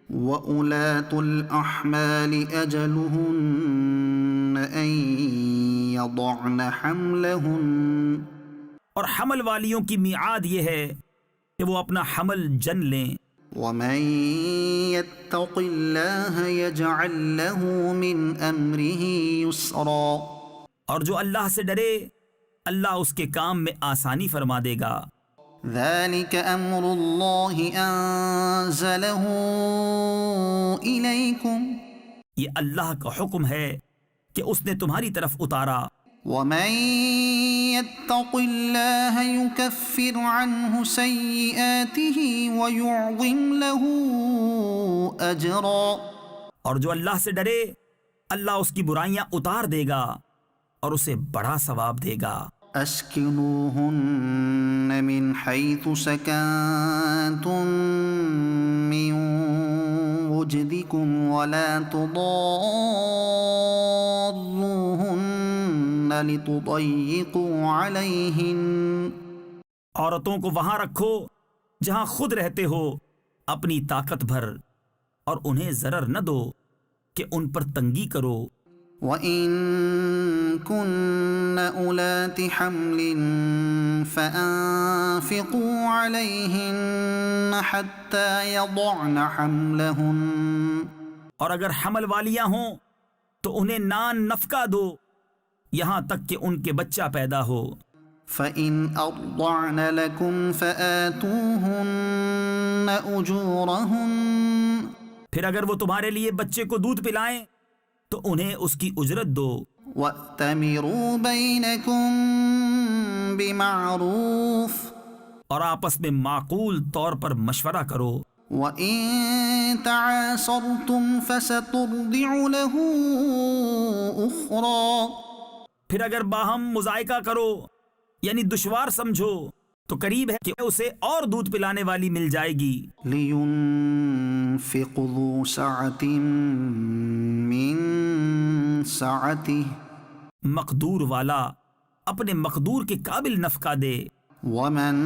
وَأُولَاتُ الْأَحْمَالِ أَجَلُهُنَّ أَن يَضَعْنَ حَمْلَهُنَّ. اور حمل والیوں کی میعاد یہ ہے کہ وہ اپنا حمل جن لیں. وَمَن يَتَّقِ اللَّهَ يَجْعَل لَّهُ مِنْ أَمْرِهِ يُسْرًا. اور جو اللہ سے ڈرے اللہ اس کے کام میں آسانی فرما دے گا. ذَلِكَ أَمْرُ اللَّهِ أَنزَلَهُ إِلَيْكُمْ. یہ اللہ کا حکم ہے کہ اس نے تمہاری طرف اتارا. وَمَن يَتَّقِ اللَّهَ يُكَفِّرْ عَنْهُ سَيِّئَاتِهِ وَيُعْظِمْ لَهُ أَجْرًا. اور جو اللہ سے ڈرے اللہ اس کی برائیاں اتار دے گا اور اسے بڑا ثواب دے گا. اسکنوہن من حیث سکنتم من وجدکم ولا تضاروہن لتضیقوا علیہن. عورتوں کو وہاں رکھو جہاں خود رہتے ہو اپنی طاقت بھر، اور انہیں ضرر نہ دو کہ ان پر تنگی کرو. وَإِن كُنَّ أُولَاتِ حَمْلٍ فَأَنفِقُوا عَلَيْهِنَّ حَتَّى يَضَعْنَ حَمْلَهُنَّ. اور اگر حمل والیاں ہوں تو انہیں نان نفقہ دو یہاں تک کہ ان کے بچہ پیدا ہو. فَإِنْ أَرْضَعْنَ لَكُمْ فَآتُوهُنَّ أُجُورَهُنَّ. پھر اگر وہ تمہارے لیے بچے کو دودھ پلائیں تو انہیں اس کی اجرت دو. وَأْتَمِرُوا بَيْنَكُمْ بِمَعْرُوفٍ. اور آپس میں معقول طور پر مشورہ کرو. وَإِن تَعَاصَرْتُمْ فَسَتُرْضِعُ لَهُ أُخْرَى. پھر اگر باہم مذائقہ کرو یعنی دشوار سمجھو تو قریب ہے کہ اسے اور دودھ پلانے والی مل جائے گی. لِيُنْفِقْ ذُو سَعَةٍ مِّن سَعَتِهِ. مقدور والا اپنے مقدور کے قابل نفقہ دے. وَمَن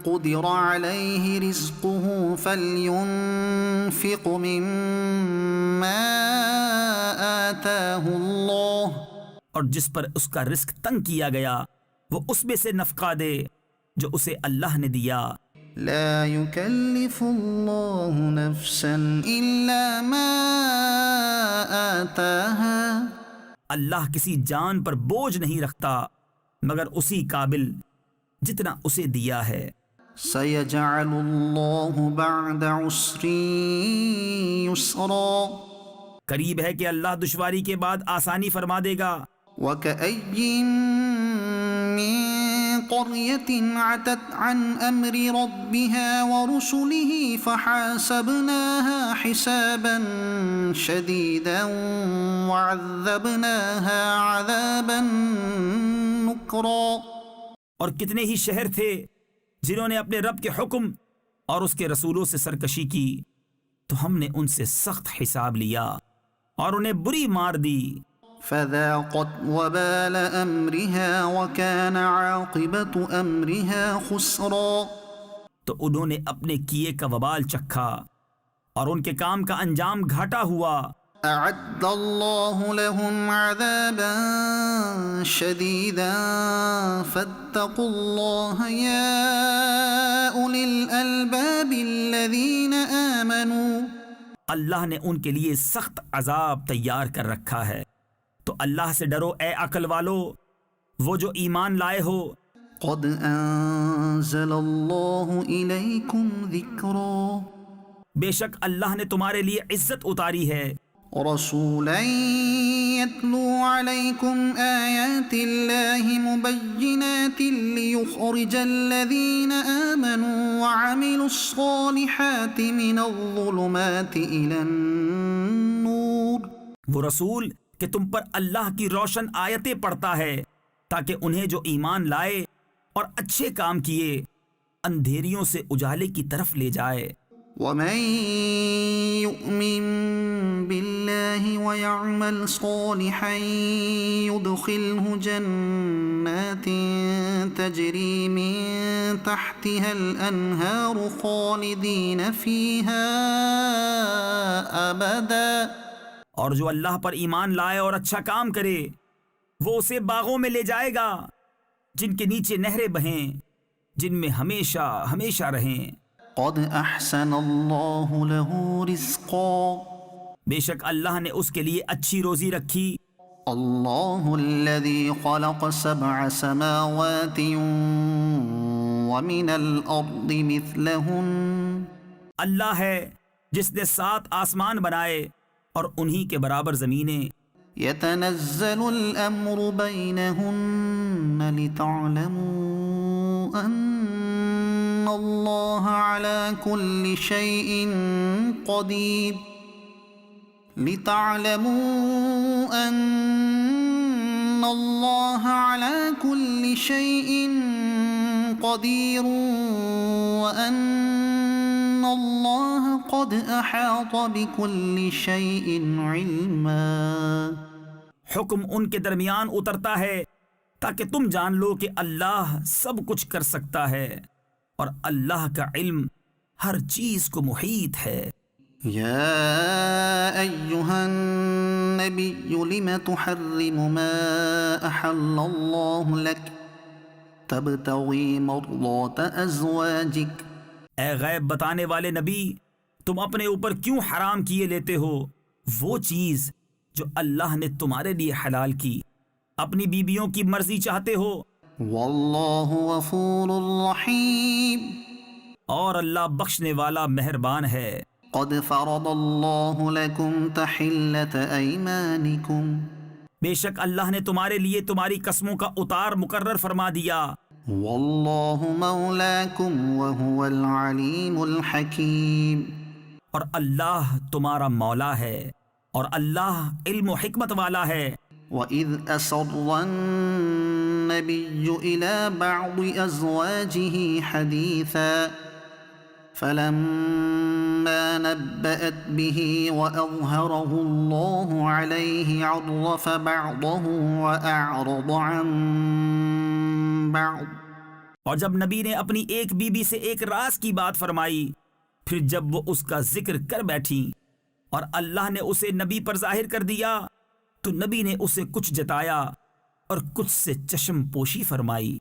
قُدِرَ عَلَيْهِ رِزْقُهُ فَلْيُنْفِقْ مِمَّا آتَاهُ اللَّهُ. اور جس پر اس کا رزق تنگ کیا گیا وہ اس میں سے نفقہ دے جو اسے اللہ نے دیا. لا يكلف الله نفسا إلا ما آتاها اللہ کسی جان پر بوجھ نہیں رکھتا مگر اسی قابل جتنا اسے دیا ہے۔ سيجعل الله بعد عسر يسرا قریب ہے کہ اللہ دشواری کے بعد آسانی فرما دے گا۔ وكأي من قرية عتت عن أمر ربها ورسله فحاسبناها حسابا شديدا وعذبناها عذابا نكرا، اور کتنے ہی شہر تھے جنہوں نے اپنے رب کے حکم اور اس کے رسولوں سے سرکشی کی تو ہم نے ان سے سخت حساب لیا اور انہیں بری مار دی۔ فذاقت وبال أمرها وكان عاقبة أمرها خسرا، تو انہوں نے اپنے کیے کا وبال چکھا اور ان کے کام کا انجام گھاٹا ہوا۔ أعد الله لهم عذابا شديدا فاتقوا الله يا أولي الألباب الذين آمنوا، اللہ نے ان کے لیے سخت عذاب تیار کر رکھا ہے تو اللہ سے ڈرو اے عقل والو، وہ جو ایمان لائے ہو۔ قد أنزل الله إليكم ذكرا، بے شک اللہ نے تمہارے لیے عزت اتاری ہے۔ رسولا يتلو عليكم آيات الله مبينات ليخرج الذين آمنوا وعملوا الصالحات من الظلمات إلى النور، وہ رسول کہ تم پر اللہ کی روشن آیتیں پڑھتا ہے تاکہ انہیں جو ایمان لائے اور اچھے کام کیے اندھیریوں سے اجالے کی طرف لے جائے۔ ومن يؤمن بالله ويعمل صالحا يدخله جنات تجري من تحتها الأنهار خالدين فيها أبدا، اور جو اللہ پر ایمان لائے اور اچھا کام کرے وہ اسے باغوں میں لے جائے گا جن کے نیچے نہریں بہیں، جن میں ہمیشہ ہمیشہ رہیں۔ قد احسن اللہ له رزقا، بے شک اللہ نے اس کے لیے اچھی روزی رکھی۔ اللہ الذي خلق 7 سماوات ومن الارض مثلهن، اللہ ہے جس نے 7 آسمان بنائے اور انہی کے برابر زمینیں۔ يتنزل الامر بينهن لتعلموا ان اللہ على كل شيء قدیر، لتعلموا ان اللہ على كل شيء قدیر وان اللہ قد احاط بكل شيء علما۔ حکم ان کے درمیان اترتا ہے تاکہ تم جان لو کہ اللہ سب کچھ کر سکتا ہے اور اللہ کا علم ہر چیز کو محیط ہے۔ یا ایہا النبی لم تحرم ما احل اللہ لک تبتغی مرضات ازواجک، اے غیب بتانے والے نبی، تم اپنے اوپر کیوں حرام کیے لیتے ہو وہ چیز جو اللہ نے تمہارے لیے حلال کی؟ اپنی بیویوں کی مرضی چاہتے ہو۔ واللہ غفور رحیم، اور اللہ بخشنے والا مہربان ہے۔ قد فرض اللہ لکم تحلۃ ایمانکم، بے شک اللہ نے تمہارے لیے تمہاری قسموں کا اتار مقرر فرما دیا۔ واللہ مولاکم وہو العلیم الحکیم، اور اللہ تمہارا مولا ہے اور اللہ علم و حکمت والا ہے۔ وَإِذْ أَسَرَّ النَّبِيُّ إِلَى بَعْضِ أَزْوَاجِهِ حَدِيثًا فَلَمَّا نَبَّأَتْ بِهِ وَأَظْهَرَهُ اللَّهُ عَلَيْهِ عَرَّفَ بَعْضَهُ وَأَعْرَضَ عَن بَعْضٍ، اور جب نبی نے اپنی ایک بیوی سے ایک راز کی بات فرمائی، پھر جب وہ اس کا ذکر کر بیٹھی اور اللہ نے اسے نبی پر ظاہر کر دیا تو نبی نے اسے کچھ جتایا اور کچھ سے چشم پوشی فرمائی۔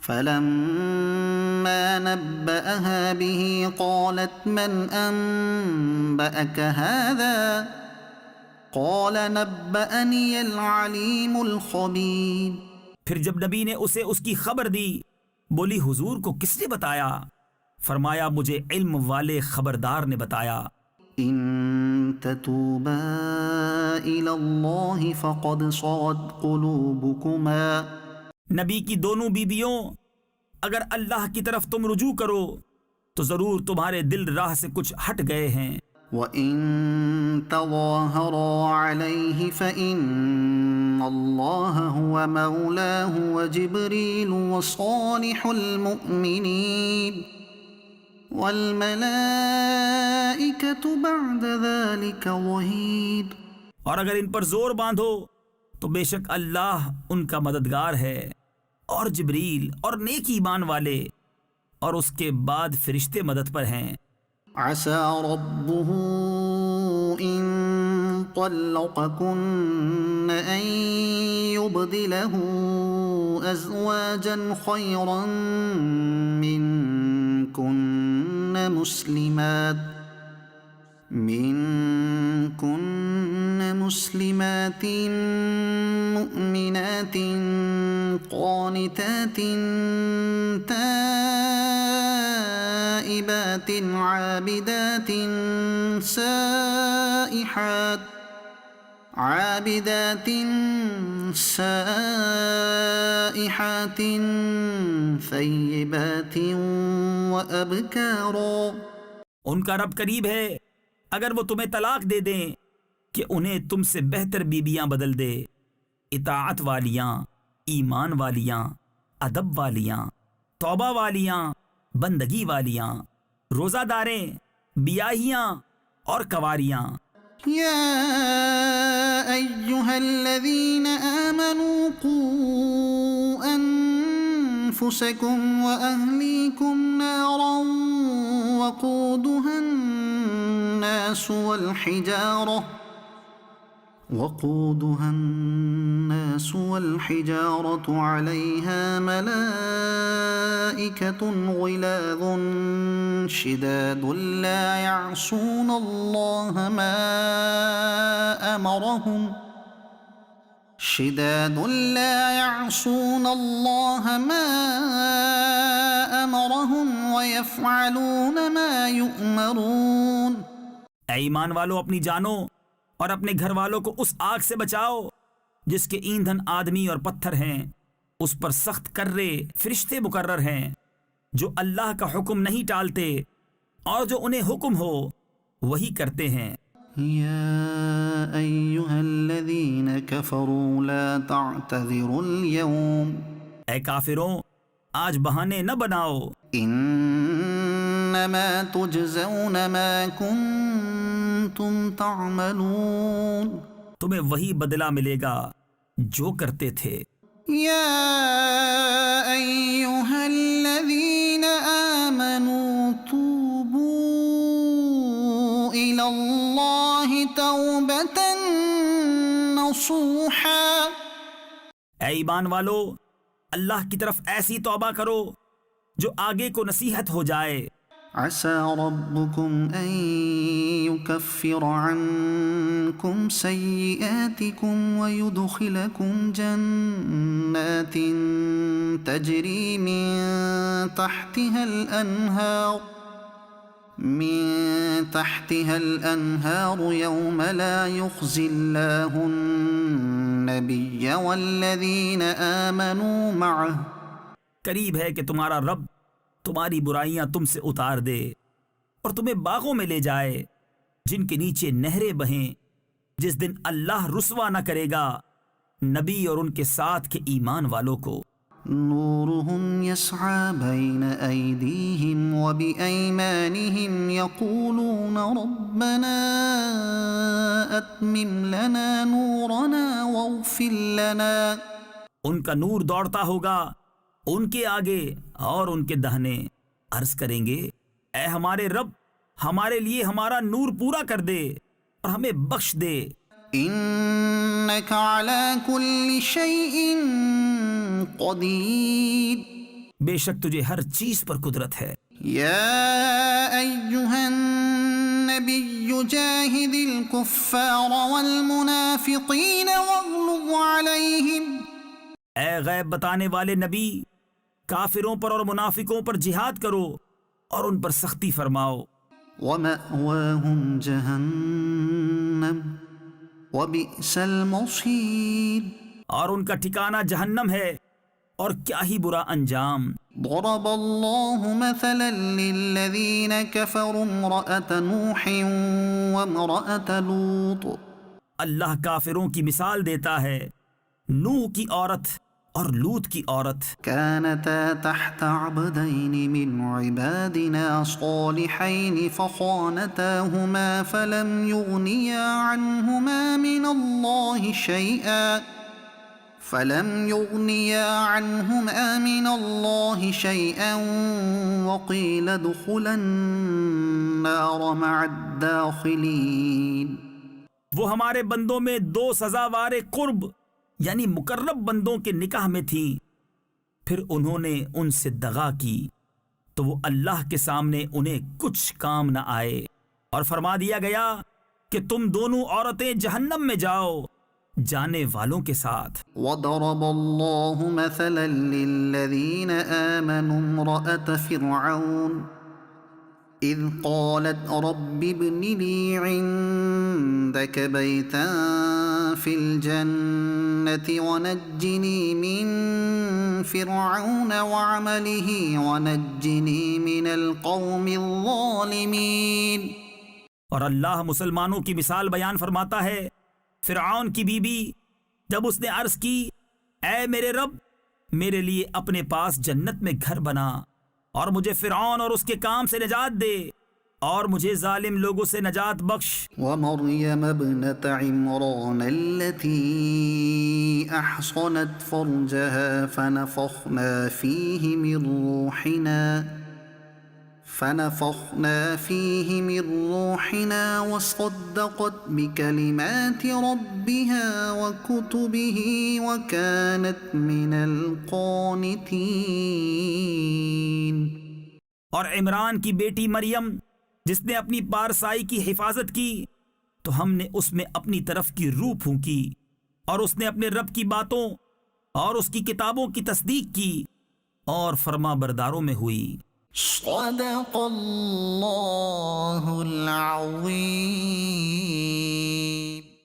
فَلَمَّا نبأها به قالت من أنبأك هذا قال نبأني العليم الخبير. پھر جب نبی نے اسے اس کی خبر دی بولی حضور کو کس نے بتایا؟ فرمایا مجھے علم والے خبردار نے بتایا. إن تتوبا إلى الله فقد صغت قلوبكما. نبی کی دونوں بیویوں اگر اللہ کی طرف تم رجوع کرو تو ضرور تمہارے دل راہ سے کچھ ہٹ گئے ہیں. وَإِن تَظَاهَرَا عَلَيْهِ فَإِنَّ اللَّهَ هُوَ مَوْلَاهُ وَجِبْرِيلُ وَصَالِحُ الْمُؤْمِنِينَ وَالْمَلَائِكَةُ بَعْدَ ذَلِكَ ظَهِيرٌ. اور اگر ان پر زور باندھو تو بے شک اللہ ان کا مددگار ہے اور جبریل اور نیک ایمان والے اور اس کے بعد فرشتے مدد پر ہیں. عسى ربه إن طلقكن أن يبدله أزواجا خيرا منكن مسلمات مؤمنات قانتات تائبات عابدات سائحات ثيبات وأبكارا. ان کا رب قریب ہے اگر وہ تمہیں طلاق دے دیں کہ انہیں تم سے بہتر بیبیاں بدل دے، اطاعت والیاں، ایمان والیاں، ادب والیاں، توبہ والیاں، بندگی والیاں، روزہ داریں، بیاہیاں اور کنواریاں. يا أيها الذين آمنوا قوا أنفسكم وأهليكم نارا وقودها الناس والحجارة عليها ملائكة غلاظ شداد لا يعصون الله ما أمرهم ويفعلون ما يؤمرون. اے ایمان والو اپنی جانوں اور اپنے گھر والوں کو اس آگ سے بچاؤ جس کے ایندھن آدمی اور پتھر ہیں، اس پر سخت کرے فرشتے مقرر ہیں جو اللہ کا حکم نہیں ٹالتے اور جو انہیں حکم ہو وہی کرتے ہیں. يا أيها الذين كفروا لا تعتذروا اليوم. اے کافروں آج بہانے نہ بناؤ. انما تجزون ما کنتم تعملون. تمہیں وہی بدلہ ملے گا جو کرتے تھے. یا ایھا الذین آمنوا توبوا الی اللہ توبۃ نصوحا. اے ایمان والو اللہ کی طرف ایسی توبہ کرو جو آگے کو نصیحت ہو جائے. عسى ربكم أن يكفر عنكم سيئاتكم ويدخلكم جنات تجري من تحتها الأنهار يوم لا يخزي الله النبي والذين آمنوا معه. قریب ہے کہ تمہارا رب تمہاری برائیاں تم سے اتار دے اور تمہیں باغوں میں لے جائے جن کے نیچے نہریں بہیں جس دن اللہ رسوا نہ کرے گا نبی اور ان کے ساتھ کے ایمان والوں کو. نورهم يسعى بين أيديهم وبأيمانهم يقولون ربنا أتمم لنا نورنا واغفر لنا. ان کا نور دوڑتا ہوگا ان کے آگے اور ان کے دہنے عرض کریں گے اے ہمارے رب ہمارے لیے ہمارا نور پورا کر دے اور ہمیں بخش دے. انك على كل شيء قدير. بے شک تجھے ہر چیز پر قدرت ہے۔ يا أيها النبي جاهد الكفار والمنافقين واغلظ عليهم۔ اے غیب بتانے والے نبی، کافروں پر اور منافقوں پر جہاد کرو اور ان پر سختی فرماؤ۔ ومأواهم جهنم وبئس المصير۔ اور ان کا ٹھکانہ جہنم ہے اور کیا ہی برا انجام۔ ضرب الله مثلا للذين كفروا امرأة نوح وامرأة لوط۔ اللہ کافروں کی مثال دیتا ہے نوح کی عورت اور لوط کی عورت۔ كانتا تحت عبدين من عبادنا صالحين فخانتاهما فلم يغنيا عنهما من الله شيئا وقيل ادخلا النار مع الداخلين۔ وہ ہمارے بندوں میں دو سزاوار قرب یعنی مقرب بندوں کے نکاح میں تھی، پھر انہوں نے ان سے دغا کی تو وہ اللہ کے سامنے انہیں کچھ کام نہ آئے، اور فرما دیا گیا کہ تم دونوں عورتیں جہنم میں جاؤ جانے والوں کے ساتھ۔ وضرب الله مثلا للذين آمنوا امرأة فرعون إذ قالت رب ابن لي عندك بيتا في الجنة ونجني من فرعون وعمله ونجني من القوم الظالمين۔ اور اللہ مسلمانوں کی مثال بیان فرماتا ہے فرعون کی بیوی جب اس نے عرض کی اے میرے رب میرے لیے اپنے پاس جنت میں گھر بنا اور مجھے فرعون اور اس کے کام سے نجات دے اور مجھے ظالم لوگوں سے نجات بخش۔ ومريم ابنة عمران التي أحصنت فرجها فنفخنا فيه من روحنا وصدقت بكلمات ربها وكتبه وكانت من القانتين۔ اور عمران کی بیٹی مریم جس نے اپنی پارسائی کی حفاظت کی تو ہم نے اس میں اپنی طرف کی روح پھونکی اور اس نے اپنے رب کی باتوں اور اس کی کتابوں کی تصدیق کی اور فرما برداروں میں ہوئی۔ صدق اللہ العظیم۔